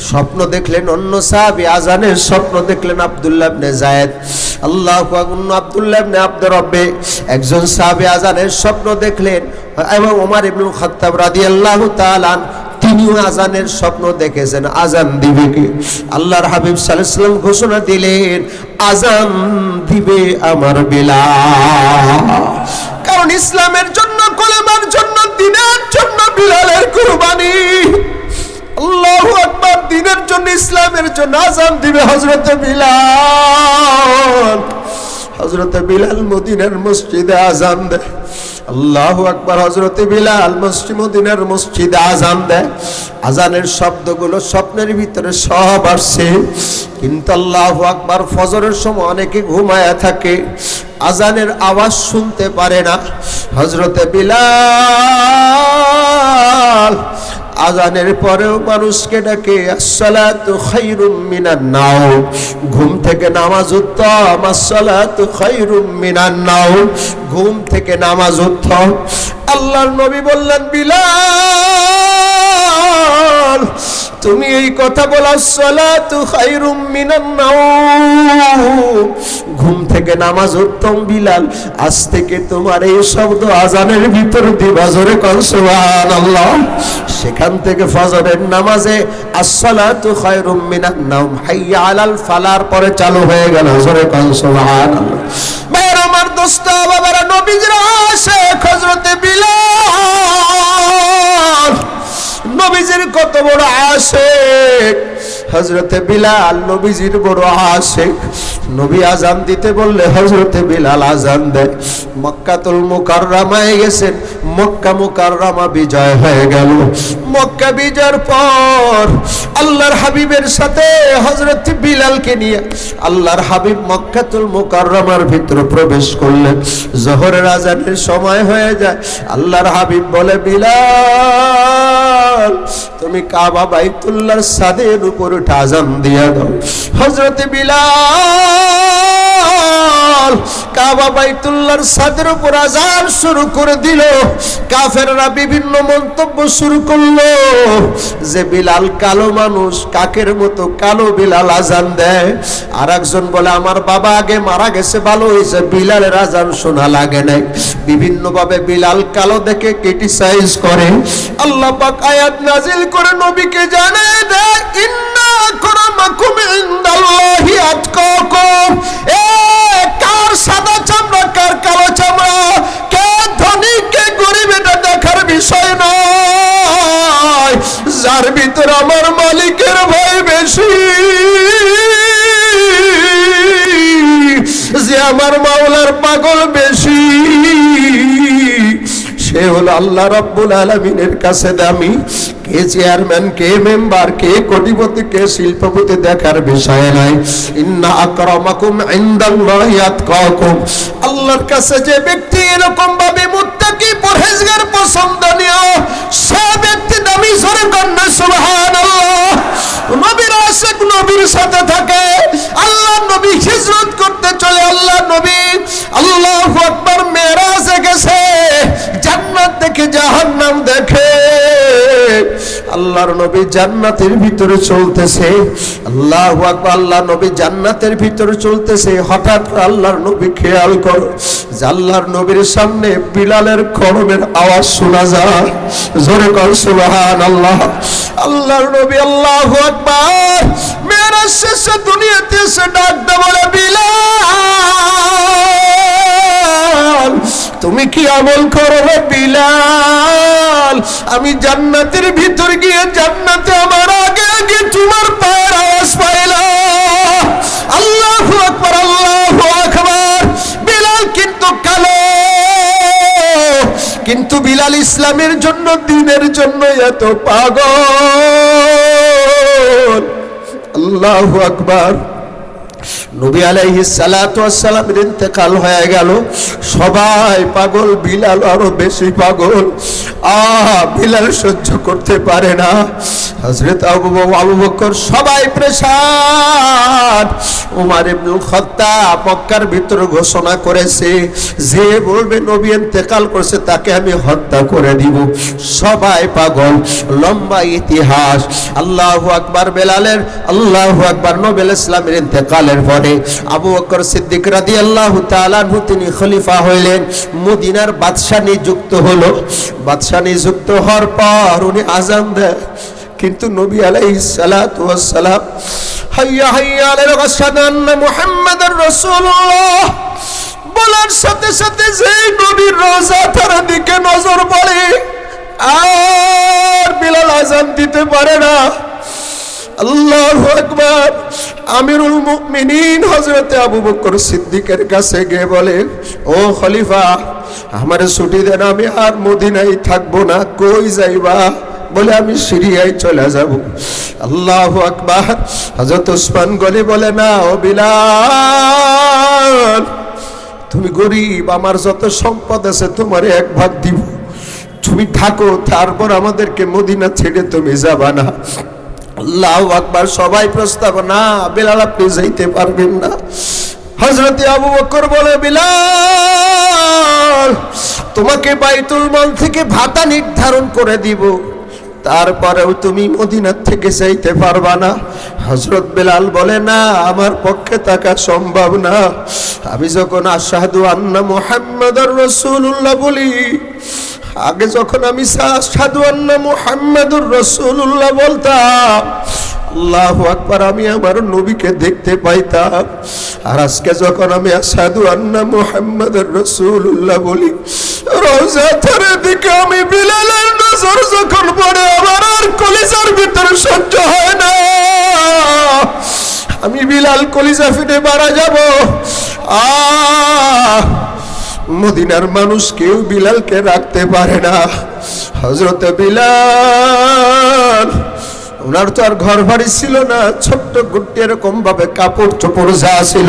স্বপ্ন দেখলেন অন্য সাহাবী, আজানের স্বপ্ন দেখলেন আব্দুল্লাহ ইবনে যায়েদ। আল্লাহু আকবার। আব্দুল্লাহ ইবনে আব্দুর রব্বে একজন সাহাবী আজানের স্বপ্ন দেখলেন, এবং ওমর ইবনে খাত্তাব রাদিয়াল্লাহু তাআলা তিনিও আজানের স্বপ্ন দেখেছেন। আজান দিবে কে? আল্লাহর হাবিব সাল্লাল্লাহু আলাইহি ওয়াসাল্লাম ঘোষণা দিলেন, আজান দিবে আমার বিলাল। কারণ ইসলামের জন্য, কলেমার জন্য, দ্বীনের জন্য বিলালের কুরবানি। আল্লাহু আকবার। দ্বীনের জন্য, ইসলামের জন্য আজান দিবে হযরত বিলাল। হযরত বিলাল মদিনার মসজিদে আজান দেয়। আল্লাহু আকবার। হযরত বিলাল মদিনার মসজিদে আজান দেয়। আজানের শব্দগুলো স্বপ্নের ভিতরে সব আসছে, কিন্তু আল্লাহু আকবার, ফজরের সময় অনেকে ঘুমায়া থাকে, আজানের আওয়াজ শুনতে পারে না। হযরত বিলাল আজানের পরেও মানুষকে ডাকে, আসসালাতু খায়রুম মিনান নাওম, ঘুম থেকে নামাজ উত্তম। আসসালাতু খায়রুম মিনান নাওম, ঘুম থেকে নামাজ উত্তম। আল্লাহর নবী বললেন, বিলাল তুমি এই কথা বলো, আসসালাতু খায়রুম মিনান নাওম, ঘুম থেকে নামাজ উত্তম। বিলাল, আজ থেকে তোমার এই শব্দ আজানের ভিতর দিবা, জোরে কোন সুবহানাল্লাহ। সেখান থেকে ফজরের নামাজে আসসালাতু খায়রুম মিনান নাওম, হাইয়া আলাল ফালার পরে চালু হয়ে গেল, জোরে কোন সুবহানাল্লাহ। ভাইরা আমার, দোস্ত বাবারা, নবীজির আশিক হযরত বিলাল, নবীজির কত বড় আশিক হযরতে বিলাল, নবীজির বড় আশিক। নবী আজান দিতে বললে হযরতে বিলাল আজান দেয়। মক্কাতুল মুকাররমায় গেছেন, মক্কা মুকাররমা বিজয় হয়ে গেল। মক্কা বিজয়ের পর আল্লাহর হাবিবের সাথে হযরত বিলালকে নিয়ে আল্লাহর হাবিব মক্কাতুল মুকাররমার ভিতরে প্রবেশ করলেন। জোহরের আজানের সময় হয়ে যায়। আল্লাহর হাবিব বলে, বিলাল তুমি কাবা বাইতুল্লাহর ছাদের উপর উঠে আজান দিয়া দাও। হযরত বিলাল কাবা বাইতুল্লাহর ছাদের উপর আজান শুরু করে দিল। কাফেররা বিভিন্ন মন্তব্য শুরু করলো যে বিলাল কালো মানুষ, কাকের মতো কালো বিলাল আজান দেয়। আর একজন বলে, আমার বাবা আগে মারা গেছে, ভালো হয়েছে, বিলালের আজান শোনা লাগে নাই। বিভিন্ন ভাবে বিলাল কালো দেখে ক্রিটিসাইজ করে। আল্লাহ পাক আয়াত নাজিল করে নবীকে জানায় দেয়, ইন্না আকরামাকুম ইনদাল্লাহি আতকাকুম। কার সাদা চামড়া, কার কালো চামড়া, কে ধনী, কে গরিব, এটা দেখার বিষয় নয়। যার ভিতর আমার মালিকের ভয় বেশি, যে আমার মাওলার পাগল বেশি, সে হলো আল্লাহ রাব্বুল আলামিনের কাছে দামি। কে চেয়ারম্যান, কে মেম্বার, কে কোটিপতি, কে শিল্পপতি দেখার বিষয় নাই। ইন্না আকরামাকুম ইনদাল্লাহি আতকাকুম। আল্লাহর কাছে যে ব্যক্তি এরকম ভাবে মুত্তাকি, পরহেজগার, পছন্দনীয়, সে ব্যক্তি দামি। জোরে কন্যা সুবহানাল্লাহ। নবীর আশিক নবীর সাথে থাকে। আল্লাহ নবী হিজরত করতে চলে। আল্লাহ নবী আল্লাহু আকবার মেরাজে গেছে, জান্নাত দেখে জাহান্নাম দেখে। আল্লাহর নবী জান্নাতের ভিতরে চলতেছে। আল্লাহু আকবার। আল্লাহ নবী জান্নাতের ভিতরে চলতেছে। হঠাৎ আল্লাহর নবী খেয়াল করো যে আল্লাহর নবীর সামনে বিলালের খড়মের আওয়াজ শোনা যায়। জোরে কর সুবহানাল্লাহ। আল্লাহর নবী আল্লাহু আকবার মেরাজ শেষে দুনিয়াতে এসে ডাকতে বলে, বিলাল তুমি কি আমল করো রে বিলাল? আমি জান্নাতের ভিতর গিয়ে জান্নাতে আমার আগে আগে তোমার পায়ের আওয়াজ পাইলাম। আল্লাহু আকবার, আল্লাহু আকবার। বিলাল কিন্তু কালো, কিন্তু বিলাল ইসলামের জন্য, দ্বীনের জন্য এত পাগল। আল্লাহু আকবার। নবী আলাইহিস সালাতু ওয়াস সালামের ইন্তেকাল হয়ে গেল। সবাই পাগল, বিলাল আরো বেশি পাগল। বিলাল সহ্য করতে পারে না। হযরত আবু বকর সবাই পেরেশান। উমর ইবনুল খাত্তাব মক্কার ভিতর ঘোষণা করেছে, যে বলবে নবী ইন্তেকাল করছে তাকে আমি হত্যা করে দিব। সবাই পাগল, লম্বা ইতিহাস। আল্লাহু আকবার। বেলালের আল্লাহু আকবার। নবী ইসলামের ইন্তেকালের পরে আবু বকর সিদ্দিক রাদিয়াল্লাহু তাআলা আনহু তিনি খলিফা হইলেন, মদিনার বাদশা নিযুক্ত হলো। বাদশা নিযুক্ত হওয়ার পর উনি আযান দেয়, কিন্তু নবী আলাইহিস সালাতু ওয়াস সালাম হাইয়া হাইয়া আলাল আশহাদু আন্না মুহাম্মাদার রাসূলুল্লাহ বলার সাথে সাথে যে নবীর রওজা তার দিকে নজর পড়ে, আর বিলাল আযান দিতে পারে না। আল্লাহু আকবার। আমিরুল মুমিনিন হযরত আবু বকর সিদ্দিকের কাছে গিয়ে বলে, ও খলিফা, আমারে ছুটি দেন, আমি আর মদিনায় থাকবো না। কই যাইবা? বলে আমি সিরিয়ায় চলে যাব। আল্লাহু আকবার। হযরত উসমান গনি বলে, না ও বিলাল, তুমি গরিব, আমার যত সম্পদ আছে তোমারে এক ভাগ দিব, তুমি থাকো, তারপর আমাদেরকে মদিনা ছেড়ে তুমি যাবা না। আল্লাহু আকবার। সবাই প্রস্তাব, না বিলাল আপনি যাইতে পারবেন না। হযরত আবু বকর বলে, বিলাল, তোমাকে বাইতুল মাল থেকে ভাতা নির্ধারণ করে দিব, তারপরেও তুমি মদিনা থেকে যাইতে পারবা না। হযরত বিলাল বলে, না আমার পক্ষে থাকা সম্ভব না। আমি যখন আশহাদু আন্না মুহাম্মাদার রাসূলুল্লাহ বলি, আগে যখন আমি আশহাদু আন্না মুহাম্মাদুর রাসূলুল্লাহ বলতাম, আল্লাহু আকবার, আমি আমার নবীকে দেখতে পাইতাম। আর আজকে যখন আমি আশহাদু আন্না মুহাম্মাদুর রাসূলুল্লাহ বলি, রওজা তার দিকে আমি বিলালের নজর যখন পড়ে, আমার আর কলিজার ভিতর সহ্য হয় না। আমি বিলাল কলিজা ফেটে মারা যাব। মদিনার মানুষ কেউ বিলালকে রাখতে পারে না। হযরত বিলাল, ওনার তো আর ঘর বাড়ি ছিল না, ছোট্ট গুট্টি এরকম ভাবে কাপড় চোপড় যা ছিল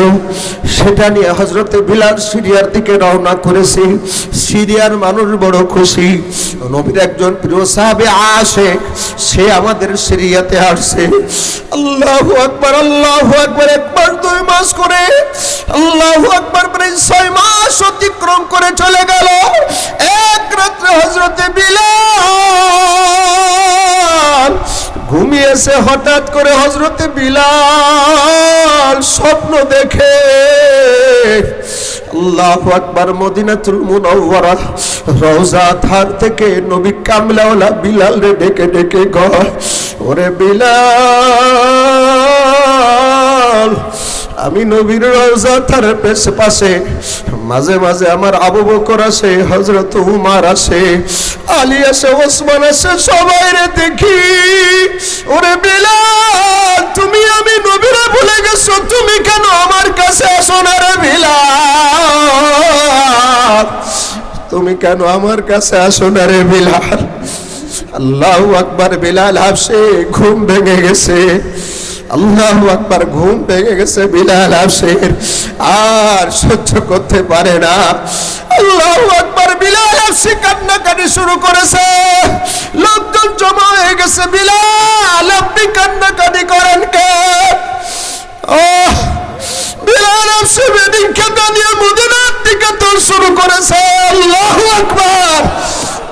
সেটা নিয়ে হযরত বিলাল সিরিয়ার দিকে রওনা করেছে। সিরিয়ার মানুষ বড় খুশি, নবীর একজন প্রিয় সাহাবী আশিক, সে আমাদের সিরিয়াতে আসছে। আল্লাহু আকবার, আল্লাহু আকবার। একবার 2 মাস করে, আল্লাহু আকবার, প্রায় 6 মাস অতিক্রম করে চলে গেল। এক রাত্রে হযরত বিলাল ঘুমিয়েছে, হঠাৎ করে হযরত বিলাল স্বপ্ন দেখে, আল্লাহু আকবার, মদিনাতুল মুনাওয়ারা রওজা ধার থেকে নবী কামলাওয়ালা বিলাল রে ডেকে ডেকে কয়, ওরে বিলাল, আমি নবীর রওজা ধার পাশে মাঝে মাঝে আমার আবু বকর আসে, হযরত উমর আসে, আলী আসে, ওসমান আসে, সবাই রে দেখি। ওরে বিলাল, তুমি আমি নবীরে ভুলে গেছো, তুমি কেন আমার কাছে আসো না রে বিলাল? তুমি কেন আমার কাছে আসো না রে বিলাল? আল্লাহু আকবার। বিলাল হাসে, ঘুম ভেঙে গেছে। আল্লাহু আকবার। ঘুম ভেঙে গেছে বিলাল হাসের, আর সহ্য করতে পারে না। আল্লাহু আকবার। বিলাল হাসে কান্নাকাটি শুরু করেছে, লোকজন জমা হয়ে গেছে। বিলাল, আপনি কান্নাকাটি করেন কেন? বিলাল হাসে বেদিন খেতা নিয়ে মদিনার দিকে দৌড় শুরু করেছে। আল্লাহু আকবার।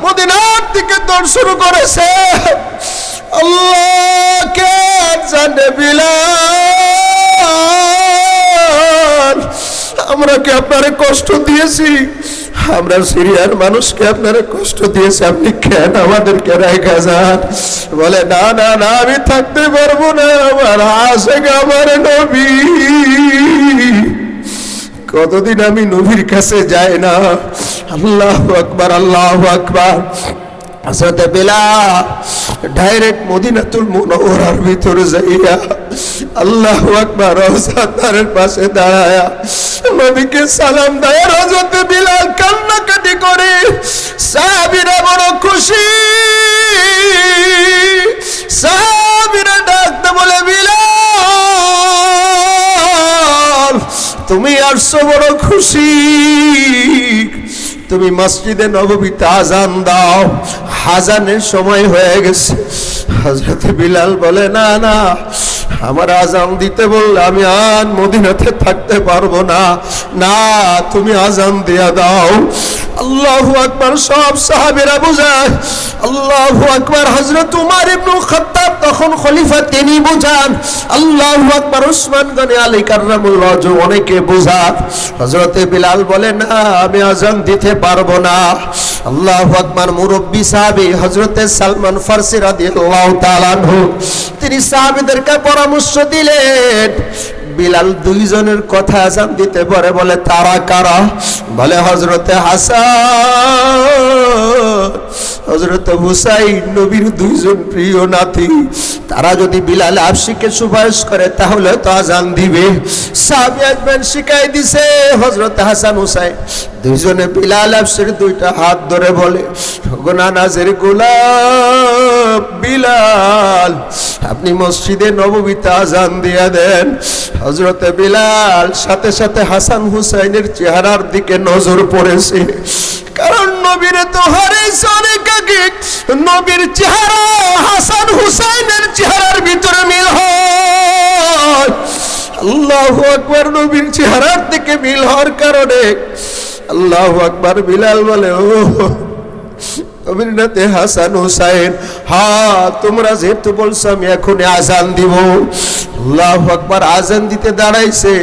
মদিনার দিকে দৌড় শুরু করেছে। আল্লাহকে জানে বিলাল, আমরা কি আপনারে কষ্ট দিয়েছি? আমরা সিরিয়ার মানুষকে আপনারে কষ্ট দিয়েছি, আপনি কেন আমাদেরকে রেখে যান? বলে, না না না, আমি থাকতে পারবো না, আমার আশিক আমার নবী। কতদিন আমি নবীর কাছে যাই না। আল্লাহু আকবার, আল্লাহু আকবার। হযরত বিলাল ডাইরেক্ট মদিনাতুল মুনাওয়ারার ভিতরে যাইয়া আল্লাহু আকবার রওজার পাশে দাঁড়ায়া নবীকে সালাম দেয়। হযরত বিলাল কান্নাকাটি করে, সাহাবীরা বড় খুশি। সাহাবীরা ডাকতে বলে, বিলাল, তুমি আসছো বড় খুশি, তুমি মসজিদে নববীতে আজান দাও, আজানের সময় হয়ে গেছে। হযরত বিলাল বলে, না না, আমার আজান দিতে বললে আমি আর মদিনাতে থাকতে পারবো না। না, তুমি আজান দিয়া দাও। আল্লাহু আকবার। সব সাহাবীরা বুঝায়। আল্লাহু আকবার। হযরত উমর ইবনে খাত্তাব তখন খলিফা, তিনি বুঝান। আল্লাহু আকবার। উসমান গনি আলী কাররামুল্লাহ অনেকে বুঝান। হযরতে বিলাল বলে না, আমি আজান দিতে পারবো না। আল্লাহু আকবার। মুরব্বী সাহাবী হযরতে সালমান ফারসি রাদিয়াল্লাহু তাআলা আনহু, তিনি সাহাবীদেরকে পরামর্শ দিলেন, বিলাল দুইজনের কথা আজান দিতে পারে। বলে তারা কারা? বলে হযরতে হাসান, হযরতে হুসাইন, নবীর দুইজন প্রিয় নাতি। তারা যদি বিলাল আফসিকে সুপারিশ করে তাহলে তো আজান দিবে। সাহাবী আজমান শিখাই দিছে। হযরতে হাসান হুসাইন দুইজনে বিলাল আফসির দুইটা হাত ধরে বলে, গোনা নাজের গোলাম বিলাল, আপনি মসজিদে নববীতে আজান দিয়ে দেন। হযরতে বিলাল সাথে সাথে হাসান হুসাইনের চেহারার দিকে নজর পড়েছে, কারণ নবীর তো হারিয়েছে অনেক আগে। নবীর চেহারা হাসান হুসাইনের চেহারার ভিতরে মিল হয়। আল্লাহু আকবার। নবীর চেহারার দিকে মিল হওয়ার কারণে আল্লাহু আকবার। বিলাল বলে, ও অবিনাতে হাসান হুসাইন, হ্যাঁ তোমরা যেহেতু বলছো আমি এখন আজান দিব। আল্লাহু আকবার। আজান দিতে দাঁড়াইছে।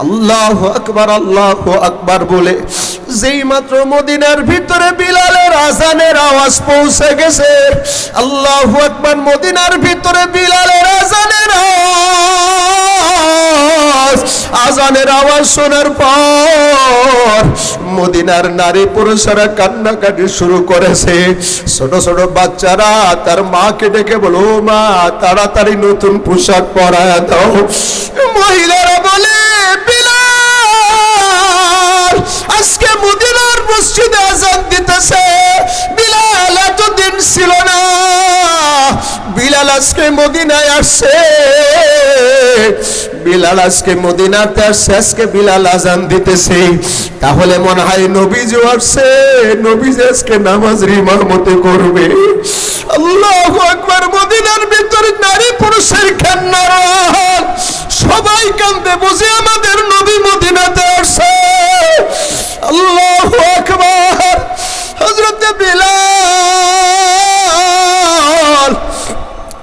আল্লাহু আকবার, আল্লাহু আকবার বলে যেই মাত্র মদিনার ভিতরে বিলালের আজানের আওয়াজ পৌঁছে গেছে। আল্লাহু আকবার। মদিনার ভিতরে বিলালের আজানের আওয়াজ, আজানের আওয়াজ শোনার পর মদিনার নারী পুরুষেরা কান্নাকাটি শুরু করেছে। ছোট ছোট বাচ্চারা তার মাকে ডেকে বলো, মা তাড়াতাড়ি নতুন পোশাক পরায় দাও। মহিলারা বলে, বিলাল আজকে মদিনার মসজিদে আজান দিতেছে। বিলাল এতদিন ছিল না, বিলাল আজকে মদিনায় আসছে। বিলাল আজকে মদিনাতে আসছে, আজকে বিলাল আজান দিতেছে। তাহলে মনে হয় নবীজি আসছে, নবীজি আজকে নামাজের ইমামতি করবে। আল্লাহু আকবার। মদিনার ভিতরে নারী পুরুষের কান্নার আওয়াজ, সবাই কান্দে বসে আমাদের নবী মদিনাতে আসছে। আল্লাহু আকবার। হযরতে বিলাল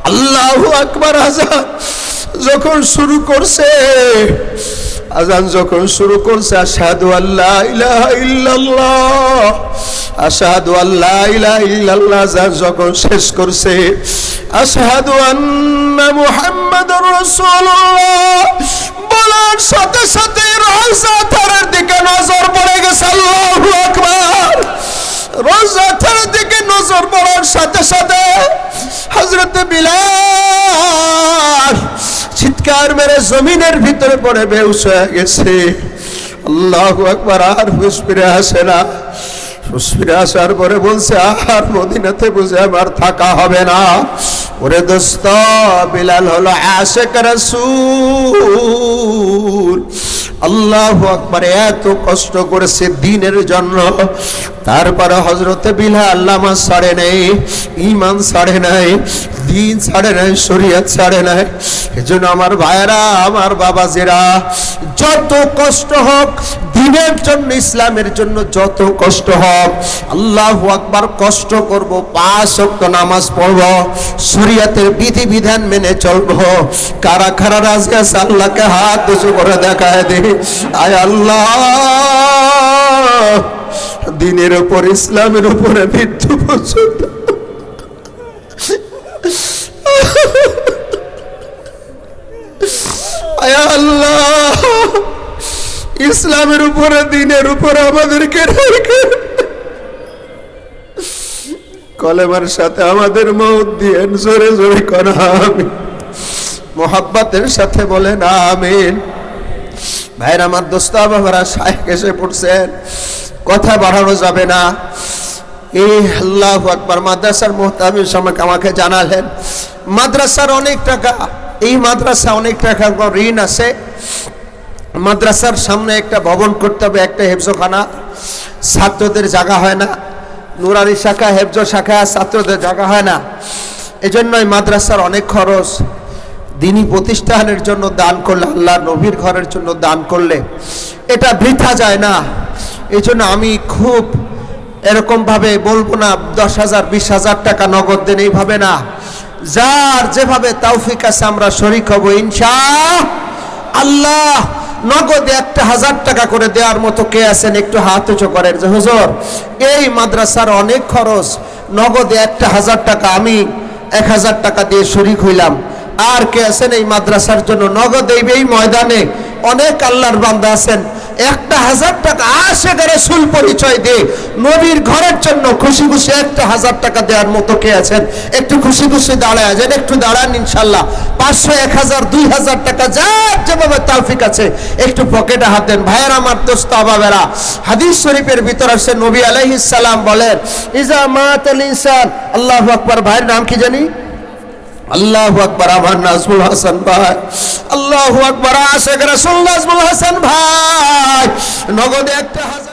আল্লাহু আকবার। আজান যখন শুরু করছে, আজান যখন শুরু করছে, আশহাদু আল্লা ইলাহা ইল্লাল্লাহ, আশহাদু আল্লা ইলাহা ইল্লাল্লাহ আজান যখন শেষ করছে, আশহাদু আন্না মুহাম্মাদুর রাসূলুল্লাহ বলার সাথে সাথে রওজা থারের দিকে নজর পড়ে গেছে। আল্লাহু আকবার। রওজা থারের দিকে নজর পড়ার সাথে সাথে হযরতে বিলাল চিৎকার মেরে জমিনের ভিতরে পড়ে বেহুশ হয়ে গেছে। আল্লাহু আকবার। আর হুঁশ ফিরে আসে না। হুঁশ ফিরে আসার পরে বলছে, আর মদিনাতে বুঝে আমার থাকা হবে না। ওরে দোস্ত, বিলাল হলো আশিক রাসূল। আল্লাহু আকবার। এত কষ্ট করেছে দ্বীনের জন্য, তারপরে হযরতে বিলাল নামাজ ছাড়ে নাই, ঈমান ছাড়ে নাই, দ্বীন ছাড়ে নাই, শরীয়ত ছাড়ে নাই। এজন্য আমার ভাইরা, আমার বাবাজিরা, যত কষ্ট হোক দ্বীনের জন্য, ইসলামের জন্য যত কষ্ট হোক, আল্লাহু আকবার কষ্ট করব, 5 ওয়াক্ত নামাজ পড়ব, শরীয়তের বিধিবিধান মেনে চলব। কারা কারা রাজি আছে আল্লাহকে হাত উঁচু করে দেখায় দে। আয় আল্লাহ, দ্বীনের উপর, ইসলামের উপরে মৃত্যু পর্যন্ত আয় আল্লাহ, ইসলামের উপরে, দ্বীনের উপরে আমাদেরকে রেখে কলেমার সাথে আমাদের মউত দিয়েন। জোরে জোরে করা আমিন। মোহাব্বতের সাথে বলেন আমিন। ভাইরা আমার, দোস্ত বাবারা, শায়েখ এসে পড়ছেন, কথা বাড়ানো যাবে না। এই আল্লাহু আকবার। মাদ্রাসার মুহতামিম আমাকে জানালেন মাদ্রাসার অনেক টাকা, এই মাদ্রাসা অনেক টাকা ঋণ আছে। মাদ্রাসার সামনে একটা ভবন করতে হবে, একটা হেফজখানা। ছাত্রদের জায়গা হয় না, নুরানি শাখা, হেফজ শাখা, ছাত্রদের জায়গা হয় না। এজন্যই মাদ্রাসার অনেক খরচ। দিনী প্রতিষ্ঠানের জন্য দান করলে, আল্লাহ নবীর ঘরের জন্য দান করলে এটা বৃথা যায় না। এই জন্য আমি খুব এরকমভাবে বলবো না 10,000 20,000 টাকা নগদ দেন, এইভাবে না। যার যেভাবে তৌফিক আছে আমরা শরীক হব ইনশাআল্লাহ। নগদে 1,000 টাকা করে দেওয়ার মতো কে আছেন? একটু হাত উঁচু করেন যে হুজুর এই মাদ্রাসার অনেক খরচ, নগদে 1,000 টাকা, আমি 1,000 টাকা দিয়ে শরীক হইলাম। আর কে আছেন এই মাদ্রাসার জন্য নগদে? এই ময়দানে অনেক আল্লাহর বান্দা আছেন, 1,000 টাকা আশেকে রাসূল পরিচয় দিয়ে নবীর ঘরের জন্য খুশি খুশি 1,000 টাকা দেওয়ার মতো কে আছেন? একটু খুশি খুশি দাঁড়ায় যান, একটু দাঁড়ান ইনশাল্লাহ। 500 1000 2000 টাকা যার যেভাবে তৌফিক আছে একটু পকেটে হাত দেন। ভাইয়ের আমার দোস্ত আবাবেরা, হাদিস শরীফের ভিতর আছে নবী আলাইহিস সালাম বলেন ইজা মাতাল ইনসান, আল্লাহু আকবার। ভাইয়ের নাম কি জানি? আল্লাহু আকবার। আমার নাজমুল হাসান ভাই, আল্লাহু আকবার। আশেক রাসূল নাজমুল হাসান ভাই, নগদে 1,000